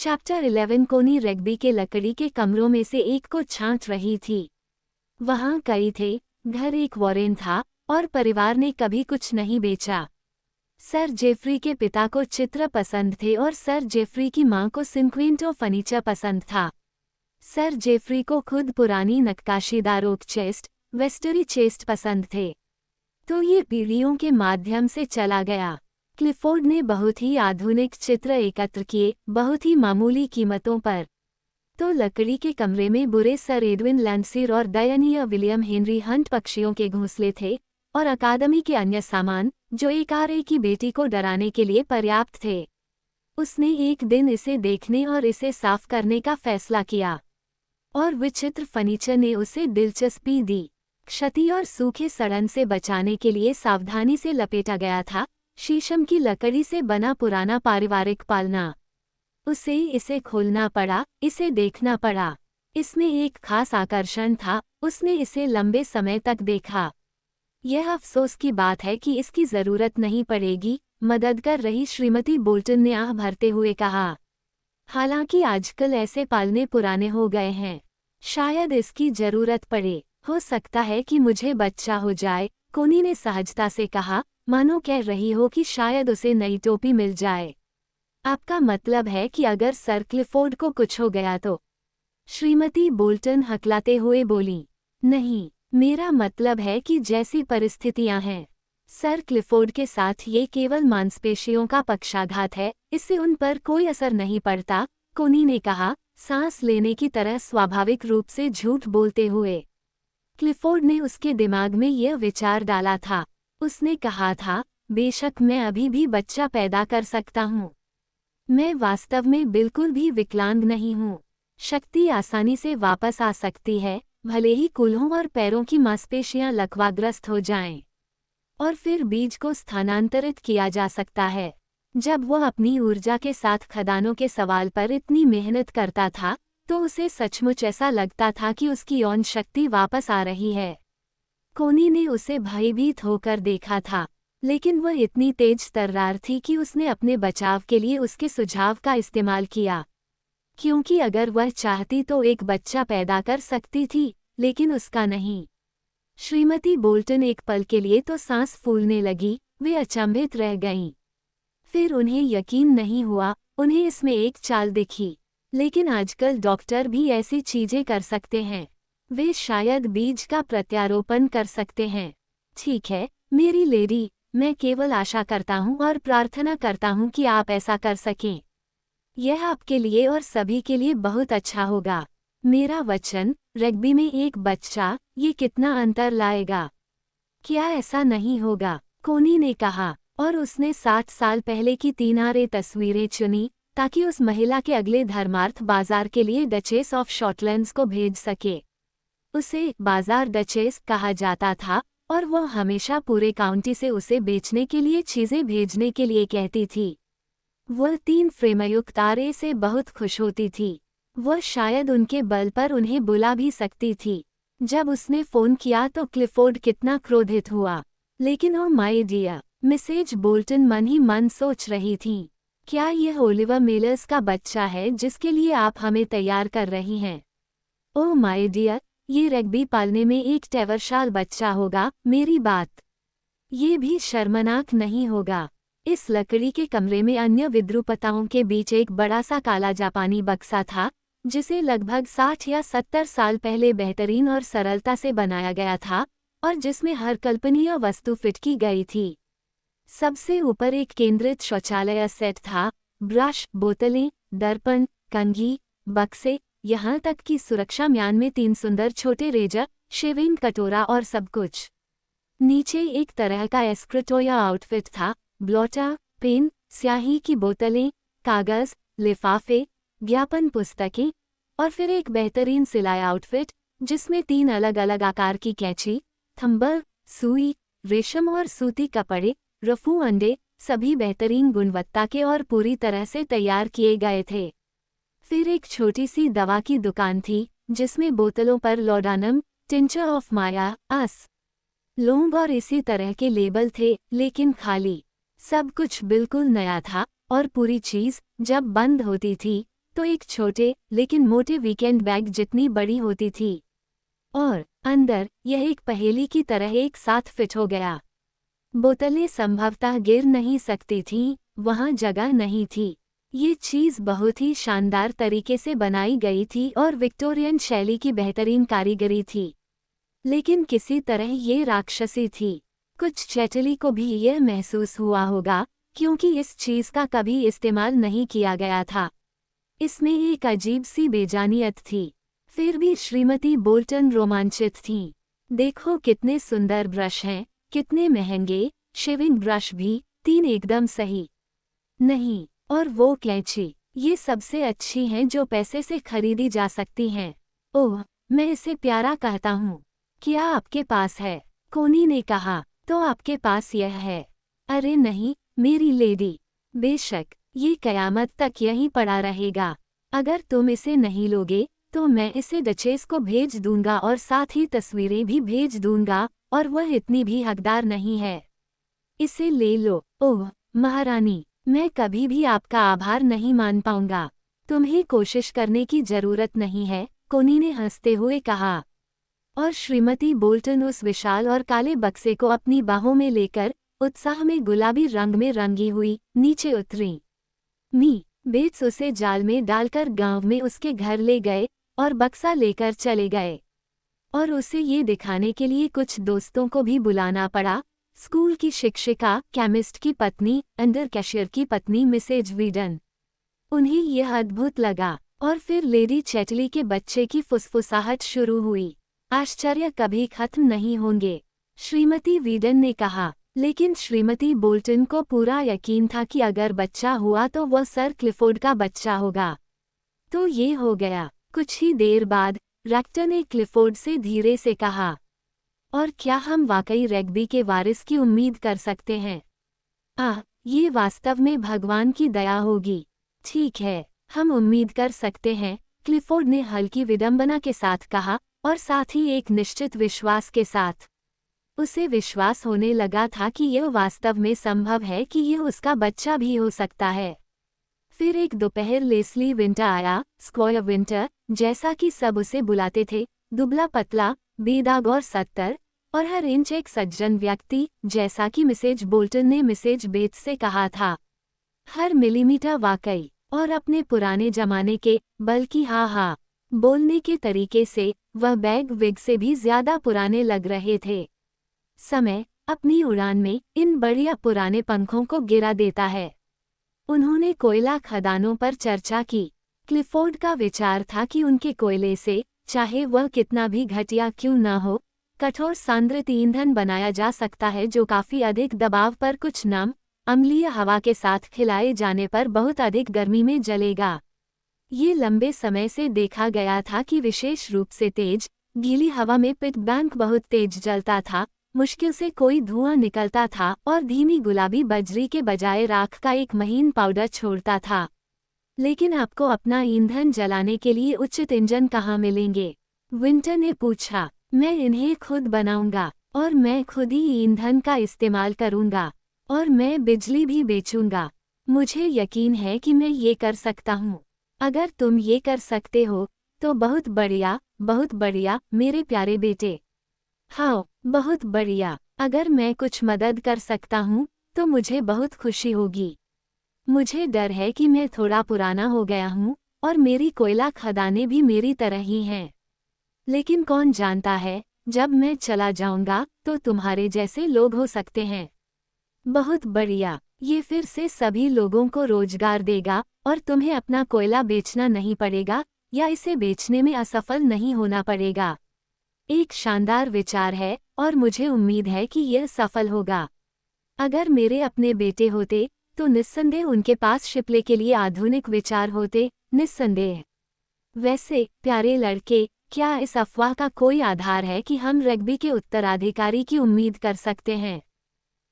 Chapter 11 कोनी rugby के लकड़ी के कमरों में से एक को छांट रही थी। वहां कई थे, घर एक वॉरेन था और परिवार ने कभी कुछ नहीं बेचा। सर जेफरी के पिता को चित्र पसंद थे और सर जेफरी की मां को सिंक्वेंटो फर्नीचर पसंद था। सर जेफरी को खुद पुरानी नक्काशीदार ओक चेस्ट, वेस्टरी चेस्ट पसंद थे। तो ये पीढ़ियों के माध्यम से चला गया। क्लिफोर्ड ने बहुत ही आधुनिक चित्र एकत्र किए, बहुत ही मामूली कीमतों पर। तो लकड़ी के कमरे में बुरे सर एडविन लैंडसीर और दयनीय विलियम हेनरी हंट पक्षियों के घोंसले थे और अकादमी के अन्य सामान जो एक आरए की बेटी को डराने के लिए पर्याप्त थे। उसने एक दिन इसे देखने और इसे साफ करने का फैसला किया और विचित्र फर्नीचर ने उसे दिलचस्पी दी। क्षति और सूखे सड़न से बचाने के लिए सावधानी से लपेटा गया था, शीशम की लकड़ी से बना पुराना पारिवारिक पालना। उसे इसे खोलना पड़ा, इसे देखना पड़ा। इसमें एक खास आकर्षण था, उसने इसे लंबे समय तक देखा। यह अफसोस की बात है कि इसकी जरूरत नहीं पड़ेगी, मदद कर रही श्रीमती बोल्टन ने आह भरते हुए कहा। हालांकि आजकल ऐसे पालने पुराने हो गए हैं। शायद इसकी जरूरत पड़े। हो सकता है कि मुझे बच्चा हो जाए, कोनी ने सहजता से कहा, मानो कह रही हो कि शायद उसे नई टोपी मिल जाए। आपका मतलब है कि अगर सर क्लिफोर्ड को कुछ हो गया तो? श्रीमती बोल्टन हकलाते हुए बोली। नहीं, मेरा मतलब है कि जैसी परिस्थितियां हैं। सर क्लिफोर्ड के साथ ये केवल मांसपेशियों का पक्षाघात है, इससे उन पर कोई असर नहीं पड़ता, कोनी ने कहा, सांस लेने की तरह स्वाभाविक रूप से झूठ बोलते हुए। क्लिफोर्ड ने उसके दिमाग में यह विचार डाला था। उसने कहा था, बेशक मैं अभी भी बच्चा पैदा कर सकता हूँ। मैं वास्तव में बिल्कुल भी विकलांग नहीं हूँ। शक्ति आसानी से वापस आ सकती है, भले ही कूल्हों और पैरों की मांसपेशियां लकवाग्रस्त हो जाएं। और फिर बीज को स्थानांतरित किया जा सकता है। जब वह अपनी ऊर्जा के साथ खदानों के सवाल पर इतनी मेहनत करता था, तो उसे सचमुच ऐसा लगता था कि उसकी यौन शक्ति वापस आ रही है। कोनी ने उसे भयभीत होकर देखा था, लेकिन वह इतनी तेज तर्रार थी कि उसने अपने बचाव के लिए उसके सुझाव का इस्तेमाल किया। क्योंकि अगर वह चाहती तो एक बच्चा पैदा कर सकती थी, लेकिन उसका नहीं। श्रीमती बोल्टन एक पल के लिए तो सांस फूलने लगी, वे अचंभित रह गईं। फिर उन्हें यकीन नहीं हुआ, उन्हें इसमें एक चाल दिखी। लेकिन आजकल डॉक्टर भी ऐसी चीजें कर सकते हैं। वे शायद बीज का प्रत्यारोपण कर सकते हैं। ठीक है, मेरी लेडी, मैं केवल आशा करता हूँ और प्रार्थना करता हूँ कि आप ऐसा कर सकें। यह आपके लिए और सभी के लिए बहुत अच्छा होगा। मेरा वचन, रग्बी में एक बच्चा, ये कितना अंतर लाएगा। क्या ऐसा नहीं होगा? कोनी ने कहा, और उसने 60 साल पहले की 3 आरे तस्वीरें चुनी, ताकि उस महिला के अगले धर्मार्थ बाजार के लिए डचेस ऑफ शॉर्टलैंड्स को भेज सके। उसे बाजार डचेस कहा जाता था और वह हमेशा पूरे काउंटी से उसे बेचने के लिए चीजें भेजने के लिए कहती थी। वह 3 फ्रेमयुक्त आरे से बहुत खुश होती थी। वह शायद उनके बल पर उन्हें बुला भी सकती थी। जब उसने फोन किया तो क्लिफोर्ड कितना क्रोधित हुआ। लेकिन oh my dear, Mrs Bolton मन ही मन सोच रही थीं, क्या यह ओलिवर मेलर्स का बच्चा है जिसके लिए आप हमें तैयार कर रही हैं? ओह माय डियर, ये रग्बी पालने में एक टेवरशाल बच्चा होगा, मेरी बात। ये भी शर्मनाक नहीं होगा। इस लकड़ी के कमरे में अन्य विद्रुपताओं के बीच एक बड़ा सा काला जापानी बक्सा था, जिसे लगभग 60 या 70 साल पहले बेहतरीन और सरलता से बनाया गया था और जिसमें हर कल्पनीय वस्तु फिट की गई थी। सबसे ऊपर एक केंद्रित शौचालय सेट था, ब्रश, बोतलें, दर्पण, कंघी, बक्से, यहाँ तक कि सुरक्षा म्यान में 3 सुंदर छोटे रेजर, शेविंग कटोरा और सब कुछ। नीचे एक तरह का एस्क्रिटोया आउटफिट था, ब्लॉटर, पेन, स्याही की बोतलें, कागज, लिफाफे, ज्ञापन पुस्तकें, और फिर एक बेहतरीन सिलाई आउटफिट जिसमें 3 अलग अलग आकार की कैंची, थंबल, सुई, रेशम और सूती कपड़े, रफू अंडे, सभी बेहतरीन गुणवत्ता के और पूरी तरह से तैयार किए गए थे। फिर एक छोटी सी दवा की दुकान थी, जिसमें बोतलों पर लॉडानम, टिंचर ऑफ माया, अस, लौंग और इसी तरह के लेबल थे, लेकिन खाली। सब कुछ बिल्कुल नया था और पूरी चीज, जब बंद होती थी, तो एक छोटे लेकिन मोटे वीकेंड बैग जितनी बड़ी होती थी, और अंदर यह एक पहेली की तरह एक साथ फिट हो गया। बोतलें संभवतः गिर नहीं सकती थीं, वहाँ जगह नहीं थी। ये चीज़ बहुत ही शानदार तरीके से बनाई गई थी और विक्टोरियन शैली की बेहतरीन कारीगरी थी, लेकिन किसी तरह ये राक्षसी थी। कुछ चैटली को भी यह महसूस हुआ होगा, क्योंकि इस चीज़ का कभी इस्तेमाल नहीं किया गया था। इसमें एक अजीब सी बेजानियत थी। फिर भी श्रीमती बोल्टन रोमांचित थीं। देखो कितने सुंदर ब्रश हैं, कितने महंगे, शेविंग ब्रश भी 3 एकदम सही। नहीं, और वो कैंची, ये सबसे अच्छी हैं जो पैसे से खरीदी जा सकती हैं। ओह, मैं इसे प्यारा कहता हूँ। क्या आपके पास है? कोनी ने कहा। तो आपके पास यह है। अरे नहीं, मेरी लेडी। बेशक, ये कयामत तक यहीं पड़ा रहेगा। अगर तुम इसे नहीं लोगे, तो मैं इसे डचेस को भेज दूंगा और साथ ही तस्वीरें भी भेज दूंगा, और वह इतनी भी हकदार नहीं है। इसे ले लो। ओह, महारानी, मैं कभी भी आपका आभार नहीं मान पाऊंगा। तुम्हें कोशिश करने की जरूरत नहीं है, कोनी ने हंसते हुए कहा। और श्रीमती बोल्टन उस विशाल और काले बक्से को अपनी बाहों में लेकर उत्साह में गुलाबी रंग में रंगी हुई नीचे उतरी। बेट्स उसे जाल में डालकर गांव में उसके घर ले गए और बक्सा लेकर चले गए। और उसे ये दिखाने के लिए कुछ दोस्तों को भी बुलाना पड़ा। स्कूल की शिक्षिका, केमिस्ट की पत्नी, अंडर कैशियर की पत्नी मिसेज वीडन। उन्हें यह अद्भुत लगा। और फिर लेडी चैटली के बच्चे की फुसफुसाहट शुरू हुई। आश्चर्य कभी खत्म नहीं होंगे, श्रीमती वीडन ने कहा। लेकिन श्रीमती बोल्टन को पूरा यकीन था कि अगर बच्चा हुआ तो वह सर क्लिफोर्ड का बच्चा होगा। तो ये हो गया। कुछ ही देर बाद रेक्टर ने क्लिफोर्ड से धीरे से कहा, और क्या हम वाकई रग्बी के वारिस की उम्मीद कर सकते हैं? ये वास्तव में भगवान की दया होगी। ठीक है, हम उम्मीद कर सकते हैं, क्लिफोर्ड ने हल्की विडंबना के साथ कहा, और साथ ही एक निश्चित विश्वास के साथ। उसे विश्वास होने लगा था कि यह वास्तव में संभव है कि यह उसका बच्चा भी हो सकता है। फिर एक दोपहर लेस्ली विंटर आया, स्क्वायर विंटर, जैसा कि सब उसे बुलाते थे, दुबला पतला, बेदाग और 70, और हर इंच एक सज्जन व्यक्ति, जैसा कि मिसेज बोल्टन ने मिसेज बेट्स से कहा था। हर मिलीमीटर वाकई, और अपने पुराने जमाने के, बल्कि हाँ, बोलने के तरीके से, वह बैग विग से भी ज्यादा पुराने लग रहे थे। समय अपनी उड़ान में इन बढ़िया पुराने पंखों को गिरा देता है। उन्होंने कोयला खदानों पर चर्चा की। क्लिफोर्ड का विचार था कि उनके कोयले से, चाहे वह कितना भी घटिया क्यों न हो, कठोर सांद्रित ईंधन बनाया जा सकता है जो काफी अधिक दबाव पर कुछ नम, अम्लीय हवा के साथ खिलाए जाने पर बहुत अधिक गर्मी में जलेगा। ये लंबे समय से देखा गया था कि विशेष रूप से तेज, गीली हवा में पिट बैंक बहुत तेज जलता था, मुश्किल से कोई धुआं निकलता था और धीमी गुलाबी बजरी के बजाय राख का एक महीन पाउडर छोड़ता था। लेकिन आपको अपना ईंधन जलाने के लिए उचित इंजन कहाँ मिलेंगे? विंटर ने पूछा। मैं इन्हें खुद बनाऊंगा, और मैं खुद ही ईंधन का इस्तेमाल करूंगा, और मैं बिजली भी बेचूंगा। मुझे यकीन है कि मैं ये कर सकता हूँ। अगर तुम ये कर सकते हो, तो बहुत बढ़िया, मेरे प्यारे बेटे। हाँ, बहुत बढ़िया। अगर मैं कुछ मदद कर सकता हूँ, तो मुझे बहुत खुशी होगी। मुझे डर है कि मैं थोड़ा पुराना हो गया हूँ, और मेरी कोयला खदानें भी मेरी तरह ही हैं। लेकिन कौन जानता है, जब मैं चला जाऊंगा, तो तुम्हारे जैसे लोग हो सकते हैं। बहुत बढ़िया, ये फिर से सभी लोगों को रोजगार देगा, और तुम्हें अपना कोयला बेचना नहीं पड़ेगा, या इसे बेचने में असफल नहीं होना पड़ेगा। एक शानदार विचार है, और मुझे उम्मीद है कि यह सफल होगा। अगर मेरे अपने बेटे होते, तो निस्संदेह उनके पास शिपले के लिए आधुनिक विचार होते, निस्संदेह। वैसे, प्यारे लड़के, क्या इस अफवाह का कोई आधार है कि हम रग्बी के उत्तराधिकारी की उम्मीद कर सकते हैं?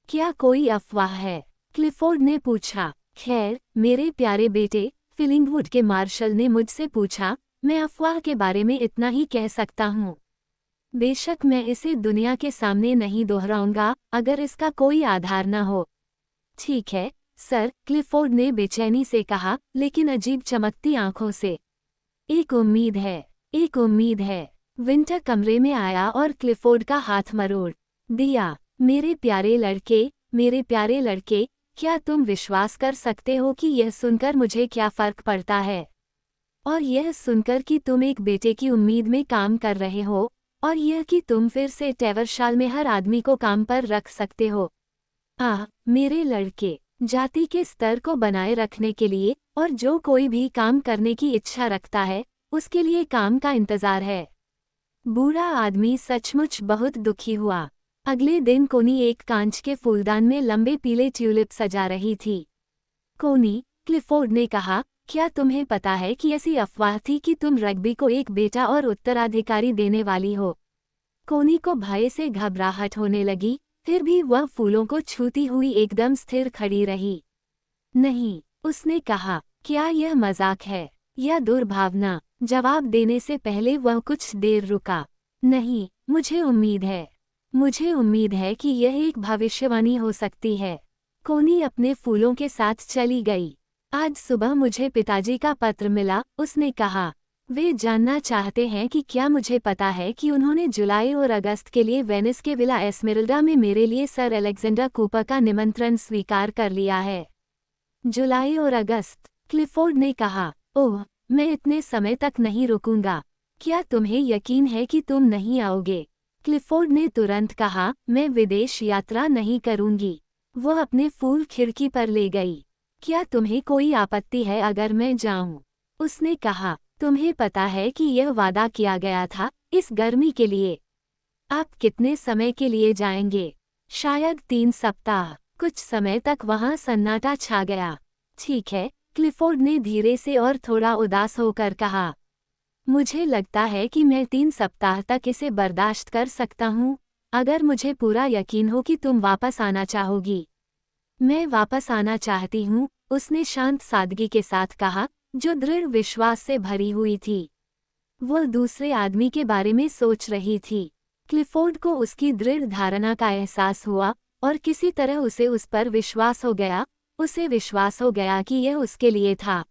क्या कोई अफवाह है? क्लिफोर्ड ने पूछा। खैर, मेरे प्यारे बेटे, फिलिंगवुड के मार्शल ने मुझसे पूछा, मैं अफवाह के बारे में इतना ही कह सकता हूँ। बेशक मैं इसे दुनिया के सामने नहीं दोहराऊंगा, अगर इसका कोई आधार न हो। ठीक है, सर, क्लिफोर्ड ने बेचैनी से कहा, लेकिन अजीब चमकती आंखों से। एक उम्मीद है, एक उम्मीद है। विंटर कमरे में आया और क्लिफोर्ड का हाथ मरोड़ दिया। मेरे प्यारे लड़के, मेरे प्यारे लड़के, क्या तुम विश्वास कर सकते हो कि यह सुनकर मुझे क्या फर्क पड़ता है? और यह सुनकर कि तुम एक बेटे की उम्मीद में काम कर रहे हो, और यह कि तुम फिर से टैवरशाल में हर आदमी को काम पर रख सकते हो। मेरे लड़के, जाति के स्तर को बनाए रखने के लिए, और जो कोई भी काम करने की इच्छा रखता है, उसके लिए काम का इंतजार है। बूढ़ा आदमी सचमुच बहुत दुखी हुआ। अगले दिन कोनी एक कांच के फूलदान में लंबे पीले ट्यूलिप सजा रही थी। कोनी, क्लिफोर्ड ने कहा, क्या तुम्हें पता है कि ऐसी अफवाह थी कि तुम रग्बी को एक बेटा और उत्तराधिकारी देने वाली हो? कोनी को भय से घबराहट होने लगी, फिर भी वह फूलों को छूती हुई एकदम स्थिर खड़ी रही। नहीं, उसने कहा, क्या यह मजाक है या दुर्भावना? जवाब देने से पहले वह कुछ देर रुका। नहीं, मुझे उम्मीद है, मुझे उम्मीद है कि यह एक भविष्यवाणी हो सकती है। कोनी अपने फूलों के साथ चली गई। आज सुबह मुझे पिताजी का पत्र मिला, उसने कहा। वे जानना चाहते हैं कि क्या मुझे पता है कि उन्होंने जुलाई और अगस्त के लिए वेनिस के विला एस्मेरिल्डा में मेरे लिए सर अलेक्जेंडर कूपर का निमंत्रण स्वीकार कर लिया है। जुलाई और अगस्त, क्लिफोर्ड ने कहा। ओह, मैं इतने समय तक नहीं रुकूंगा। क्या तुम्हें यकीन है कि तुम नहीं आओगे? क्लिफोर्ड ने तुरंत कहा, मैं विदेश यात्रा नहीं करूंगी। वह अपने फूल खिड़की पर ले गई। क्या तुम्हें कोई आपत्ति है अगर मैं जाऊं? उसने कहा, तुम्हें पता है कि यह वादा किया गया था, इस गर्मी के लिए। आप कितने समय के लिए जाएंगे? शायद 3 सप्ताह। कुछ समय तक वहां सन्नाटा छा गया। ठीक है, क्लिफोर्ड ने धीरे से और थोड़ा उदास होकर कहा। मुझे लगता है कि मैं 3 सप्ताह तक इसे बर्दाश्त कर सकता हूँ, अगर मुझे पूरा यकीन हो कि तुम वापस आना चाहोगी। मैं वापस आना चाहती हूँ, उसने शांत सादगी के साथ कहा, जो दृढ़ विश्वास से भरी हुई थी। वह दूसरे आदमी के बारे में सोच रही थी। क्लिफोर्ड को उसकी दृढ़ धारणा का एहसास हुआ, और किसी तरह उसे उस पर विश्वास हो गया। उसे विश्वास हो गया कि यह उसके लिए था।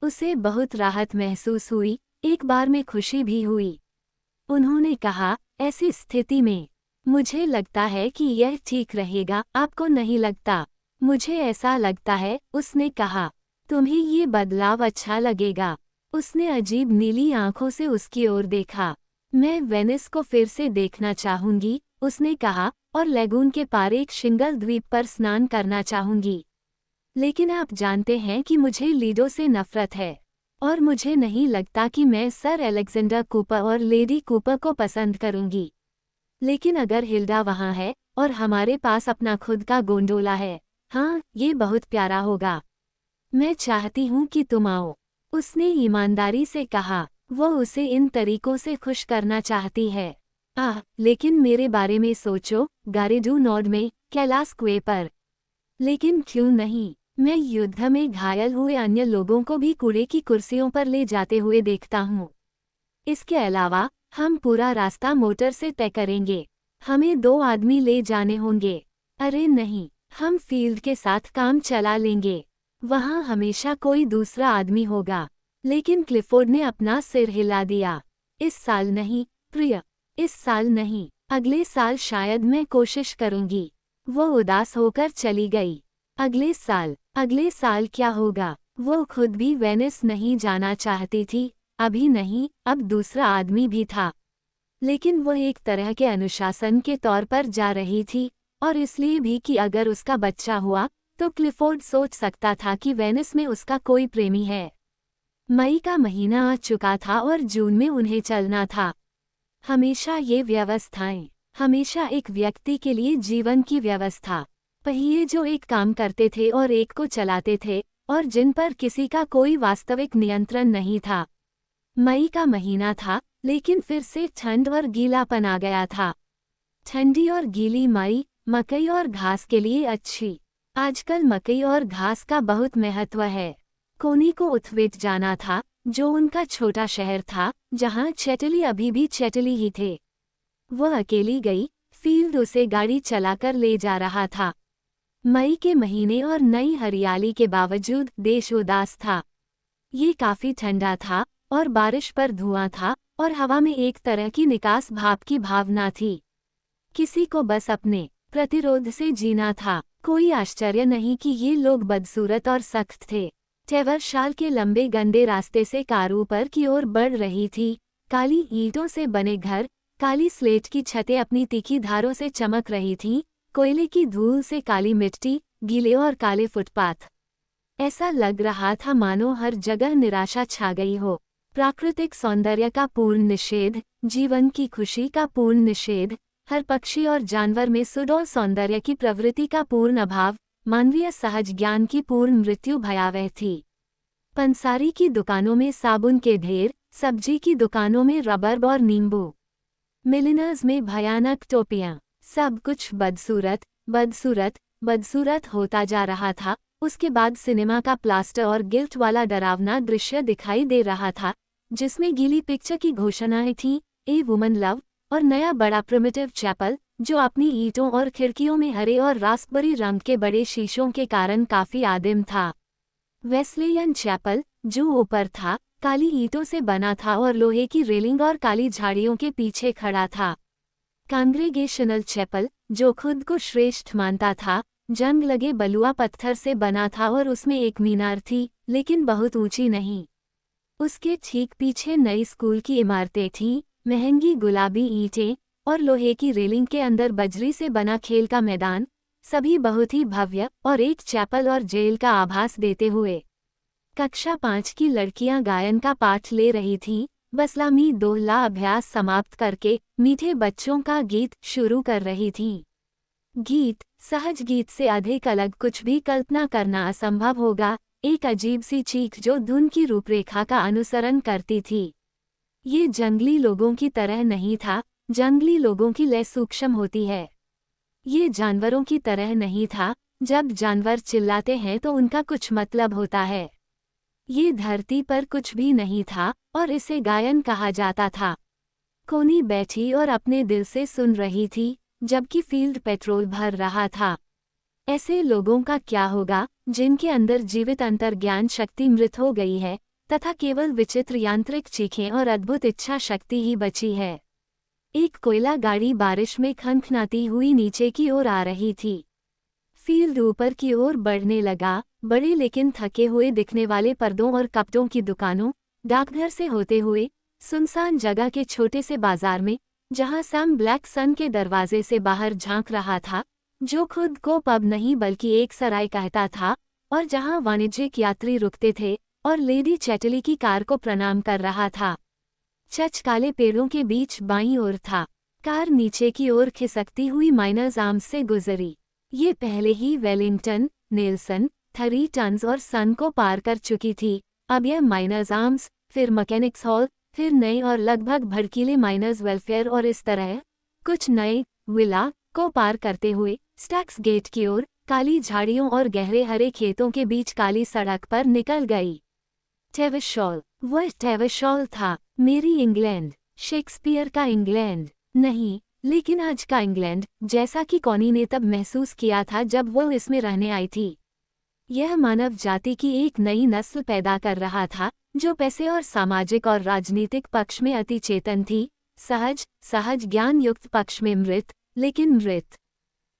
उसे बहुत राहत महसूस हुई, एक बार में खुशी भी हुई। उन्होंने कहा, ऐसी स्थिति में मुझे लगता है कि यह ठीक रहेगा, आपको नहीं लगता? मुझे ऐसा लगता है, उसने कहा। तुम्हें ये बदलाव अच्छा लगेगा? उसने अजीब नीली आंखों से उसकी ओर देखा। मैं वेनिस को फिर से देखना चाहूंगी, उसने कहा, और लेगून के पार एक शिंगल द्वीप पर स्नान करना चाहूंगी। लेकिन आप जानते हैं कि मुझे लीडो से नफरत है, और मुझे नहीं लगता कि मैं सर अलेक्जेंडर कूपर और लेडी कूपर को पसंद करूंगी। लेकिन अगर हिल्डा वहां है, और हमारे पास अपना खुद का गोंडोला है, हाँ, ये बहुत प्यारा होगा। मैं चाहती हूँ कि तुम आओ, उसने ईमानदारी से कहा। वह उसे इन तरीकों से खुश करना चाहती है। लेकिन मेरे बारे में सोचो, गारेडू नॉर्ड में, कैलास क्वे पर। लेकिन क्यों नहीं? मैं युद्ध में घायल हुए अन्य लोगों को भी कूड़े की कुर्सियों पर ले जाते हुए देखता हूँ। इसके अलावा, हम पूरा रास्ता मोटर से तय करेंगे। हमें 2 आदमी ले जाने होंगे। अरे नहीं, हम फील्ड के साथ काम चला लेंगे। वहाँ हमेशा कोई दूसरा आदमी होगा। लेकिन क्लिफोर्ड ने अपना सिर हिला दिया। इस साल नहीं, प्रिय, इस साल नहीं, अगले साल शायद मैं कोशिश करूंगी। वो उदास होकर चली गई। अगले साल क्या होगा? वो खुद भी वेनिस नहीं जाना चाहती थी, अभी नहीं, अब दूसरा आदमी भी था। लेकिन वो एक तरह के अनुशासन के तौर पर जा रही थी, और इसलिए भी कि अगर उसका बच्चा हुआ, तो क्लिफोर्ड सोच सकता था कि वेनिस में उसका कोई प्रेमी है। मई का महीना आ चुका था और जून में उन्हें चलना था। हमेशा ये व्यवस्थाएं, हमेशा एक व्यक्ति के लिए जीवन की व्यवस्था, पहिए जो एक काम करते थे और एक को चलाते थे, और जिन पर किसी का कोई वास्तविक नियंत्रण नहीं था। मई का महीना था, लेकिन फिर से ठंड और गीलापन आ गया था। ठंडी और गीली मई, मकई और घास के लिए अच्छी। आजकल मकई और घास का बहुत महत्व है। कोनी को उथवेट जाना था, जो उनका छोटा शहर था, जहां चैटली अभी भी चैटली ही थे। वह अकेली गई, फील्ड उसे गाड़ी चलाकर ले जा रहा था। मई के महीने और नई हरियाली के बावजूद देश उदास था। ये काफी ठंडा था और बारिश पर धुआं था और हवा में एक तरह की निकास भाप की भावना थी। किसी को बस अपने प्रतिरोध से जीना था। कोई आश्चर्य नहीं कि ये लोग बदसूरत और सख्त थे। ट्रेवर शाल के लंबे गंदे रास्ते से कार ऊपर की ओर बढ़ रही थी। काली ईंटों से बने घर, काली स्लेट की छतें अपनी तीखी धारों से चमक रही थीं, कोयले की धूल से काली मिट्टी, गीले और काले फुटपाथ। ऐसा लग रहा था मानो हर जगह निराशा छा गई हो। प्राकृतिक सौंदर्य का पूर्ण निषेध, जीवन की खुशी का पूर्ण निषेध, हर पक्षी और जानवर में सुडौल सौंदर्य की प्रवृत्ति का पूर्ण अभाव, मानवीय सहज ज्ञान की पूर्ण मृत्यु भयावह थी। पंसारी की दुकानों में साबुन के ढेर, सब्जी की दुकानों में रबर और नींबू, मिलिनर्स में भयानक टोपियां, सब कुछ बदसूरत बदसूरत बदसूरत होता जा रहा था। उसके बाद सिनेमा का प्लास्टर और गिल्ट वाला डरावना दृश्य दिखाई दे रहा था, जिसमें गीली पिक्चर की घोषणाएं थीं, ए वुमन लव, और नया बड़ा प्रिमिटिव चैपल, जो अपनी ईंटों और खिड़कियों में हरे और रास्पबेरी रंग के बड़े शीशों के कारण काफी आदिम था। वेस्लेयन चैपल, जो ऊपर था, काली ईंटों से बना था और लोहे की रेलिंग और काली झाड़ियों के पीछे खड़ा था। कांग्रेगेशनल चैपल, जो खुद को श्रेष्ठ मानता था, जंग लगे बलुआ पत्थर से बना था और उसमें एक मीनार थी, लेकिन बहुत ऊंची नहीं। उसके ठीक पीछे नई स्कूल की इमारतें थीं, महंगी गुलाबी ईंटें और लोहे की रेलिंग के अंदर बजरी से बना खेल का मैदान, सभी बहुत ही भव्य और एक चैपल और जेल का आभास देते हुए। कक्षा 5 की लड़कियां गायन का पाठ ले रही थीं, बसलामी दोहला अभ्यास समाप्त करके मीठे बच्चों का गीत शुरू कर रही थीं। गीत, सहज गीत से अधिक अलग कुछ भी कल्पना करना असंभव होगा, एक अजीब सी चीख जो धुन की रूपरेखा का अनुसरण करती थी। ये जंगली लोगों की तरह नहीं था, जंगली लोगों की लय सूक्ष्म होती है। ये जानवरों की तरह नहीं था, जब जानवर चिल्लाते हैं तो उनका कुछ मतलब होता है। ये धरती पर कुछ भी नहीं था और इसे गायन कहा जाता था। कोनी बैठी और अपने दिल से सुन रही थी, जबकि फील्ड पेट्रोल भर रहा था। ऐसे लोगों का क्या होगा, जिनके अंदर जीवित अंतर्ज्ञान शक्ति मृत हो गई है, तथा केवल विचित्र यांत्रिक चीखें और अद्भुत इच्छा शक्ति ही बची है। एक कोयला गाड़ी बारिश में खनखनाती हुई नीचे की ओर आ रही थी। फील्ड ऊपर की ओर बढ़ने लगा, बड़े लेकिन थके हुए दिखने वाले पर्दों और कपड़ों की दुकानों, डाकघर से होते हुए, सुनसान जगह के छोटे से बाजार में, जहां सैम ब्लैक सन के दरवाजे से बाहर झांक रहा था, जो खुद को पब नहीं बल्कि एक सराय कहता था, और जहां वाणिज्यिक यात्री रुकते थे, और लेडी चैटली की कार को प्रणाम कर रहा था। चच काले पेड़ों के बीच बाईं ओर था। कार नीचे की ओर खिसकती हुई माइनर्स आर्म्स से गुजरी। ये पहले ही वेलिंगटन, नेल्सन, थरी टन्स और सन को पार कर चुकी थी। अब यह माइनर्स आर्म्स, फिर मैकेनिक्स हॉल, फिर नए और लगभग भड़कीले माइनर्स वेलफेयर और इस तरह कुछ नए विला को पार करते हुए स्टैक्स गेट की ओर, काली झाड़ियों और गहरे हरे खेतों के बीच काली सड़क पर निकल गई। टेविशॉल, वह टेविशॉल था, मेरी इंग्लैंड, शेक्सपियर का इंग्लैंड नहीं, लेकिन आज का इंग्लैंड, जैसा कि कॉनी ने तब महसूस किया था जब वो इसमें रहने आई थी। यह मानव जाति की एक नई नस्ल पैदा कर रहा था, जो पैसे और सामाजिक और राजनीतिक पक्ष में अति चेतन थी, सहज ज्ञान युक्त पक्ष में मृत, लेकिन मृत।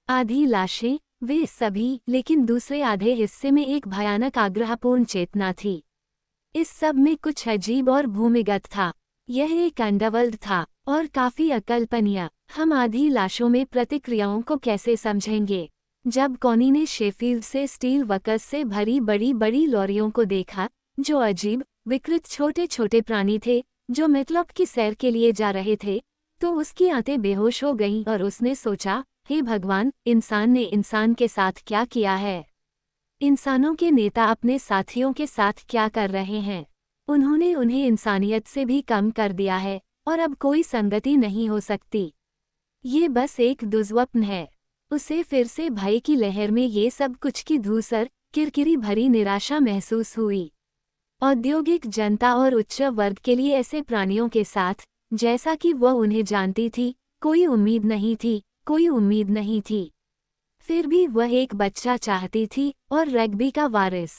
आधी लाशें, वे सभी, लेकिन दूसरे आधे हिस्से में एक भयानक आग्रहपूर्ण चेतना थी। इस सब में कुछ अजीब और भूमिगत था। यह एक अंडरवर्ल्ड था, और काफी अकल्पनीय। हम आधी लाशों में प्रतिक्रियाओं को कैसे समझेंगे? जब कॉनी ने शेफील्ड से स्टील वर्कर्स से भरी बड़ी बड़ी लॉरियों को देखा, जो अजीब, विकृत छोटे छोटे प्राणी थे, जो मेटलॉक की सैर के लिए जा रहे थे, तो उसकी आंखें बेहोश हो गईं और उसने सोचा, हे भगवान, इंसान ने इंसान के साथ क्या किया है? इंसानों के नेता अपने साथियों के साथ क्या कर रहे हैं? उन्होंने उन्हें इंसानियत से भी कम कर दिया है, और अब कोई संगति नहीं हो सकती। ये बस एक दुर्स्वप्न है। उसे फिर से भय की लहर में ये सब कुछ की धूसर, किरकिरी भरी निराशा महसूस हुई। औद्योगिक जनता और उच्च वर्ग के लिए ऐसे प्राणियों के साथ, जैसा कि वह उन्हें जानती थी, कोई उम्मीद नहीं थी, कोई उम्मीद नहीं थी। फिर भी वह एक बच्चा चाहती थी और रग्बी का वारिस।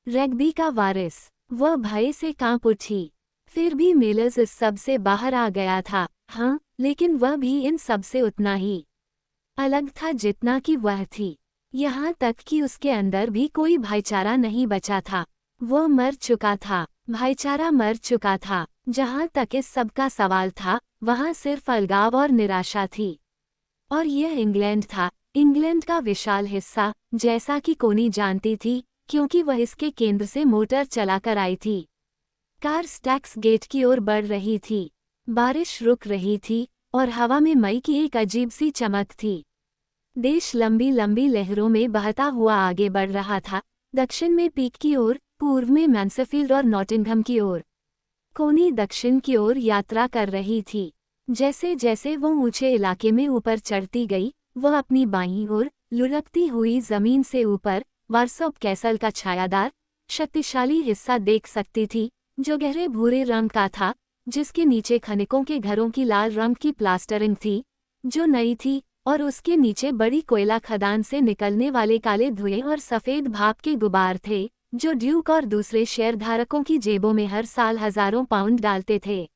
रग्बी का वारिस। वह भय से कांप उठी। फिर भी मिलर्स इस सब से बाहर आ गया था, हाँ, लेकिन वह भी इन सब से उतना ही अलग था जितना कि वह थी। यहाँ तक कि उसके अंदर भी कोई भाईचारा नहीं बचा था। वो मर चुका था, भाईचारा मर चुका था। जहाँ तक इस सब का सवाल था, वहाँ सिर्फ अलगाव और निराशा थी। और यह इंग्लैंड था, इंग्लैंड का विशाल हिस्सा, जैसा कि कोनी जानती थी, क्योंकि वह इसके केंद्र से मोटर चलाकर आई थी। कार स्टैक्स गेट की ओर बढ़ रही थी। बारिश रुक रही थी और हवा में मई की एक अजीब सी चमक थी। देश लंबी लंबी लहरों में बहता हुआ आगे बढ़ रहा था, दक्षिण में पीक की ओर, पूर्व में मैंसफील्ड और नॉटिंघम की ओर। कोनी दक्षिण की ओर यात्रा कर रही थी। जैसे जैसे वो ऊंचे इलाके में ऊपर चढ़ती गई, वह अपनी बाईं ओर लुढ़कती हुई जमीन से ऊपर वार्सोप कैसल का छायादार, शक्तिशाली हिस्सा देख सकती थी, जो गहरे भूरे रंग का था, जिसके नीचे खनिकों के घरों की लाल रंग की प्लास्टरिंग थी, जो नई थी, और उसके नीचे बड़ी कोयला खदान से निकलने वाले काले धुएं और सफ़ेद भाप के गुबार थे, जो ड्यूक और दूसरे शेयरधारकों की जेबों में हर साल हजारों पाउंड डालते थे।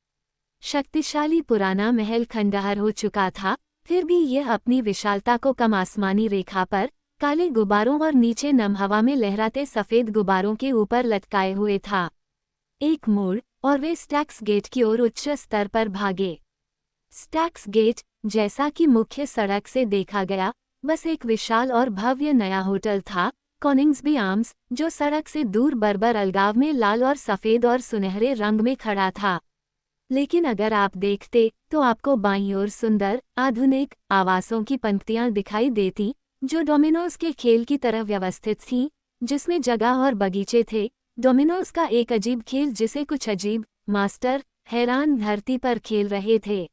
शक्तिशाली पुराना महल खंडहर हो चुका था, फिर भी यह अपनी विशालता को कम आसमानी रेखा पर, काले गुबारों और नीचे नम हवा में लहराते सफ़ेद गुबारों के ऊपर लटकाए हुए था। एक मोड़, और वे स्टैक्स गेट की ओर उच्च स्तर पर भागे। स्टैक्स गेट, जैसा कि मुख्य सड़क से देखा गया, बस एक विशाल और भव्य नया होटल था, कॉनिंग्सबी आर्म्स, जो सड़क से दूर बर्बर अलगाव में लाल और सफ़ेद और सुनहरे रंग में खड़ा था। लेकिन अगर आप देखते, तो आपको बाईं ओर सुंदर, आधुनिक आवासों की पंक्तियां दिखाई देती, जो डोमिनोज के खेल की तरह व्यवस्थित थीं, जिसमें जगह और बगीचे थे। डोमिनोज का एक अजीब खेल जिसे कुछ अजीब मास्टर हैरान धरती पर खेल रहे थे।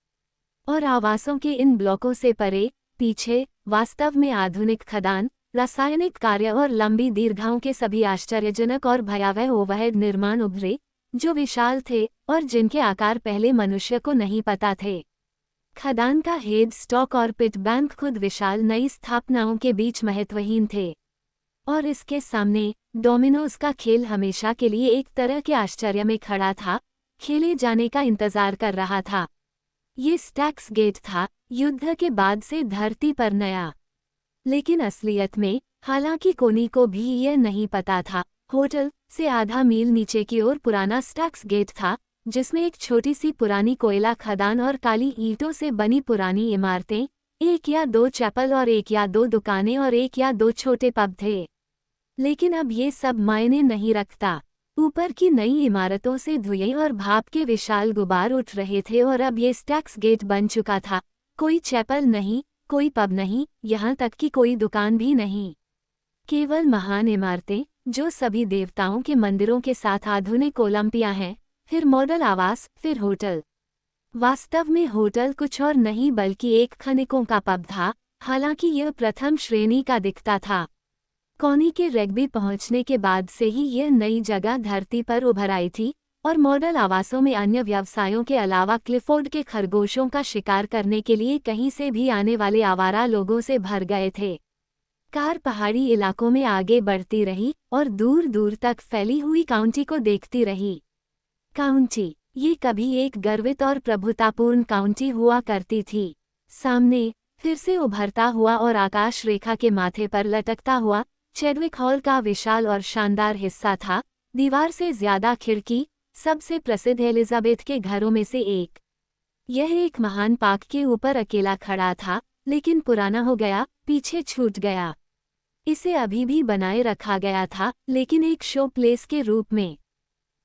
और आवासों के इन ब्लॉकों से परे, पीछे, वास्तव में आधुनिक खदान, रासायनिक कार्य और लंबी दीर्घाओं के सभी आश्चर्यजनक और भयावह ओवरहेड निर्माण उभरे, जो विशाल थे और जिनके आकार पहले मनुष्य को नहीं पता थे। खदान का हेड स्टॉक और पिट बैंक खुद विशाल नई स्थापनाओं के बीच महत्वहीन थे। और इसके सामने, डोमिनोज का खेल हमेशा के लिए एक तरह के आश्चर्य में खड़ा था, खेले जाने का इंतजार कर रहा था। ये स्टैक्स गेट था, युद्ध के बाद से धरती पर नया। लेकिन असलियत में, हालांकि कोनी को भी यह नहीं पता था, होटल से आधा मील नीचे की ओर पुराना स्टैक्स गेट था, जिसमें एक छोटी सी पुरानी कोयला खदान और काली ईंटों से बनी पुरानी इमारतें, एक या दो चैपल और एक या दो दुकानें और एक या दो छोटे पब थे। लेकिन अब ये सब मायने नहीं रखता। ऊपर की नई इमारतों से धुएं और भाप के विशाल गुबार उठ रहे थे और अब ये स्टैक्स गेट बन चुका था। कोई चैपल नहीं, कोई पब नहीं, यहाँ तक कि कोई दुकान भी नहीं। केवल महान इमारतें, जो सभी देवताओं के मंदिरों के साथ आधुनिक ओलंपिया हैं, फिर मॉडल आवास, फिर होटल। वास्तव में होटल कुछ और नहीं बल्कि एक खनिकों का पब था, हालांकि यह प्रथम श्रेणी का दिखता था। कॉनी के रग्बी पहुंचने के बाद से ही यह नई जगह धरती पर उभर आई थी, और मॉडल आवासों में अन्य व्यवसायों के अलावा क्लिफोर्ड के खरगोशों का शिकार करने के लिए कहीं से भी आने वाले आवारा लोगों से भर गए थे। कार पहाड़ी इलाकों में आगे बढ़ती रही और दूर दूर तक फैली हुई काउंटी को देखती रही। काउंटी, ये कभी एक गर्वित और प्रभुतापूर्ण काउंटी हुआ करती थी। सामने, फिर से उभरता हुआ और आकाश रेखा के माथे पर लटकता हुआ, चेडविक हॉल का विशाल और शानदार हिस्सा था, दीवार से ज्यादा खिड़की, सबसे प्रसिद्ध एलिजाबेथ के घरों में से एक। यह एक महान पार्क के ऊपर अकेला खड़ा था, लेकिन पुराना हो गया, पीछे छूट गया। इसे अभी भी बनाए रखा गया था, लेकिन एक शो प्लेस के रूप में।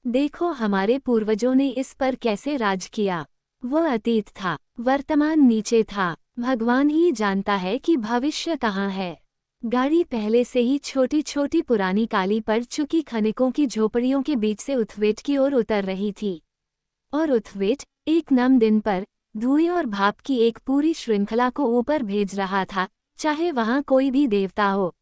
देखो हमारे पूर्वजों ने इस पर कैसे राज किया। वह अतीत था, वर्तमान नीचे था, भगवान ही जानता है कि भविष्य कहाँ है। गाड़ी पहले से ही छोटी छोटी पुरानी काली पड़ चुकी खनिकों की झोपड़ियों के बीच से उथवेट की ओर उतर रही थी। और उथवेट, एक नम दिन पर, धुएं और भाप की एक पूरी श्रृंखला को ऊपर भेज रहा था, चाहे वहां कोई भी देवता हो।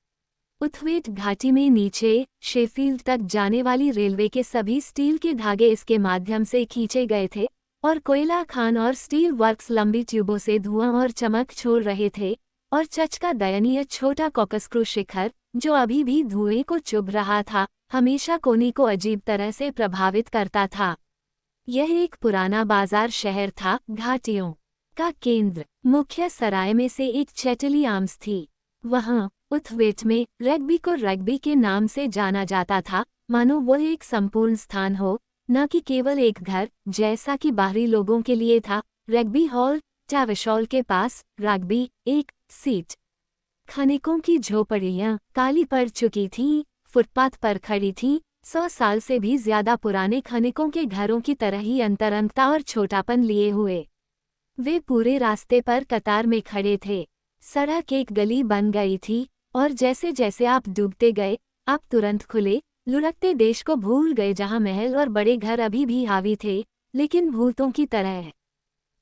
उथवेट घाटी में नीचे, शेफील्ड तक जाने वाली रेलवे के सभी स्टील के धागे इसके माध्यम से खींचे गए थे, और कोयला खान और स्टील वर्क्स लंबी ट्यूबों से धुआं और चमक छोड़ रहे थे, और चच का दयनीय छोटा कॉकस्क्रू शिखर, जो अभी भी धुएं को चुभ रहा था, हमेशा कोनी को अजीब तरह से प्रभावित करता था। यह एक पुराना बाजार शहर था, घाटियों का केंद्र। मुख्य सराय में से एक चैटली आर्म्स थी। वहाँ उथवेट में रग्बी को रग्बी के नाम से जाना जाता था, मानो वह एक संपूर्ण स्थान हो, न कि केवल एक घर, जैसा कि बाहरी लोगों के लिए था। रग्बी हॉल टैवशॉल के पास, रग्बी एक सीट। खनिकों की झोपड़ियाँ काली पड़ चुकी थीं, फुटपाथ पर खड़ी थीं। 100 साल से भी ज्यादा पुराने खनिकों के घरों की तरह ही अंतरंगता और छोटापन लिए हुए वे पूरे रास्ते पर कतार में खड़े थे। सड़क एक गली बन गई थी, और जैसे जैसे आप डूबते गए, आप तुरंत खुले लुढ़कते देश को भूल गए, जहां महल और बड़े घर अभी भी हावी थे, लेकिन भूतों की तरह।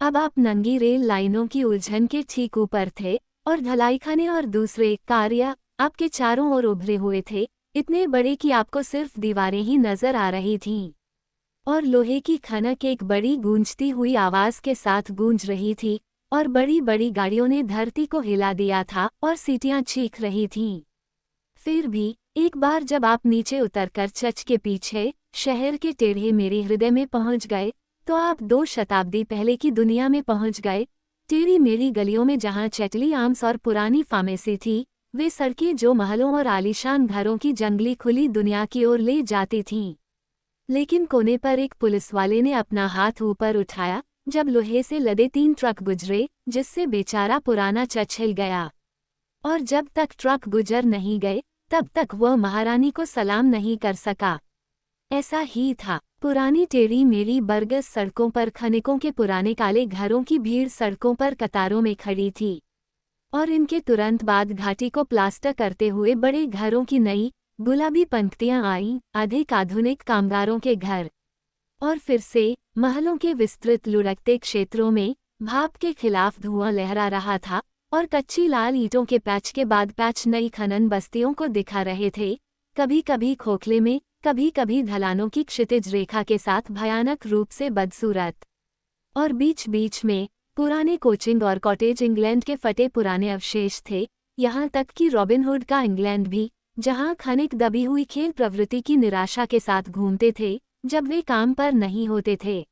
अब आप नंगी रेल लाइनों की उलझन के ठीक ऊपर थे, और ढलाईखाने और दूसरे कार्य आपके चारों ओर उभरे हुए थे, इतने बड़े कि आपको सिर्फ दीवारें ही नजर आ रही थीं। और लोहे की खनक एक बड़ी गूंजती हुई आवाज के साथ गूंज रही थी, और बड़ी बड़ी गाड़ियों ने धरती को हिला दिया था और सीटियां चीख रही थीं। फिर भी एक बार जब आप नीचे उतरकर चच के पीछे शहर के टेढ़े मेरे हृदय में पहुंच गए, तो आप 2 शताब्दी पहले की दुनिया में पहुंच गए। टेढ़ी मेरी गलियों में जहां चैटली आर्म्स और पुरानी फार्मेसी थी, वे सड़कें जो महलों और आलीशान घरों की जंगली खुली दुनिया की ओर ले जाती थीं। लेकिन कोने पर एक पुलिसवाले ने अपना हाथ ऊपर उठाया जब लोहे से लदे 3 ट्रक गुजरे, जिससे बेचारा पुराना चच हिल गया। और जब तक ट्रक गुजर नहीं गए, तब तक वह महारानी को सलाम नहीं कर सका। ऐसा ही था। पुरानी टेढ़ी मेरी बरगस सड़कों पर खनिकों के पुराने काले घरों की भीड़ सड़कों पर कतारों में खड़ी थी, और इनके तुरंत बाद घाटी को प्लास्टर करते हुए बड़े घरों की नई गुलाबी पंक्तियां आईं, अधिक आधुनिक कामगारों के घर। और फिर से महलों के विस्तृत लुढ़कते क्षेत्रों में भाप के खिलाफ धुआं लहरा रहा था, और कच्ची लाल ईंटों के पैच के बाद पैच नई खनन बस्तियों को दिखा रहे थे, कभी कभी खोखले में, कभी कभी ढलानों की क्षितिज रेखा के साथ भयानक रूप से बदसूरत। और बीच बीच में पुराने कोचिंग और कॉटेज इंग्लैंड के फटे पुराने अवशेष थे, यहाँ तक कि रॉबिनहुड का इंग्लैंड भी, जहाँ खनिक दबी हुई खेल प्रवृत्ति की निराशा के साथ घूमते थे जब वे काम पर नहीं होते थे।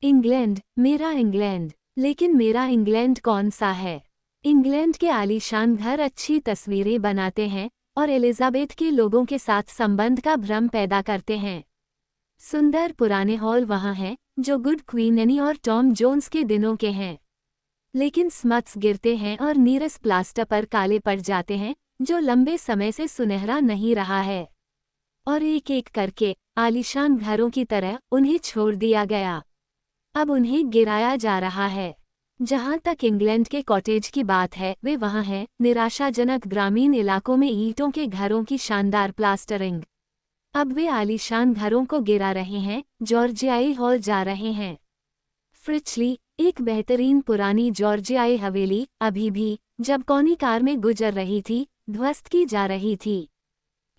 इंग्लैंड, मेरा इंग्लैंड। लेकिन मेरा इंग्लैंड कौन सा है? इंग्लैंड के आलीशान घर अच्छी तस्वीरें बनाते हैं और एलिजाबेथ के लोगों के साथ संबंध का भ्रम पैदा करते हैं। सुंदर पुराने हॉल वहाँ हैं, जो गुड क्वीन एनी और टॉम जोन्स के दिनों के हैं। लेकिन स्मथ्स गिरते हैं और नीरस प्लास्टर पर काले पड़ जाते हैं, जो लंबे समय से सुनहरा नहीं रहा है। और एक एक करके आलीशान घरों की तरह उन्हें छोड़ दिया गया। अब उन्हें गिराया जा रहा है। जहाँ तक इंग्लैंड के कॉटेज की बात है, वे वहाँ हैं, निराशाजनक ग्रामीण इलाकों में ईंटों के घरों की शानदार प्लास्टरिंग। अब वे आलीशान घरों को गिरा रहे हैं, जॉर्जियाई हॉल जा रहे हैं। फ्रिचली, एक बेहतरीन पुरानी जॉर्जियाई हवेली, अभी भी, जब कौनी कार में गुजर रही थी, ध्वस्त की जा रही थी।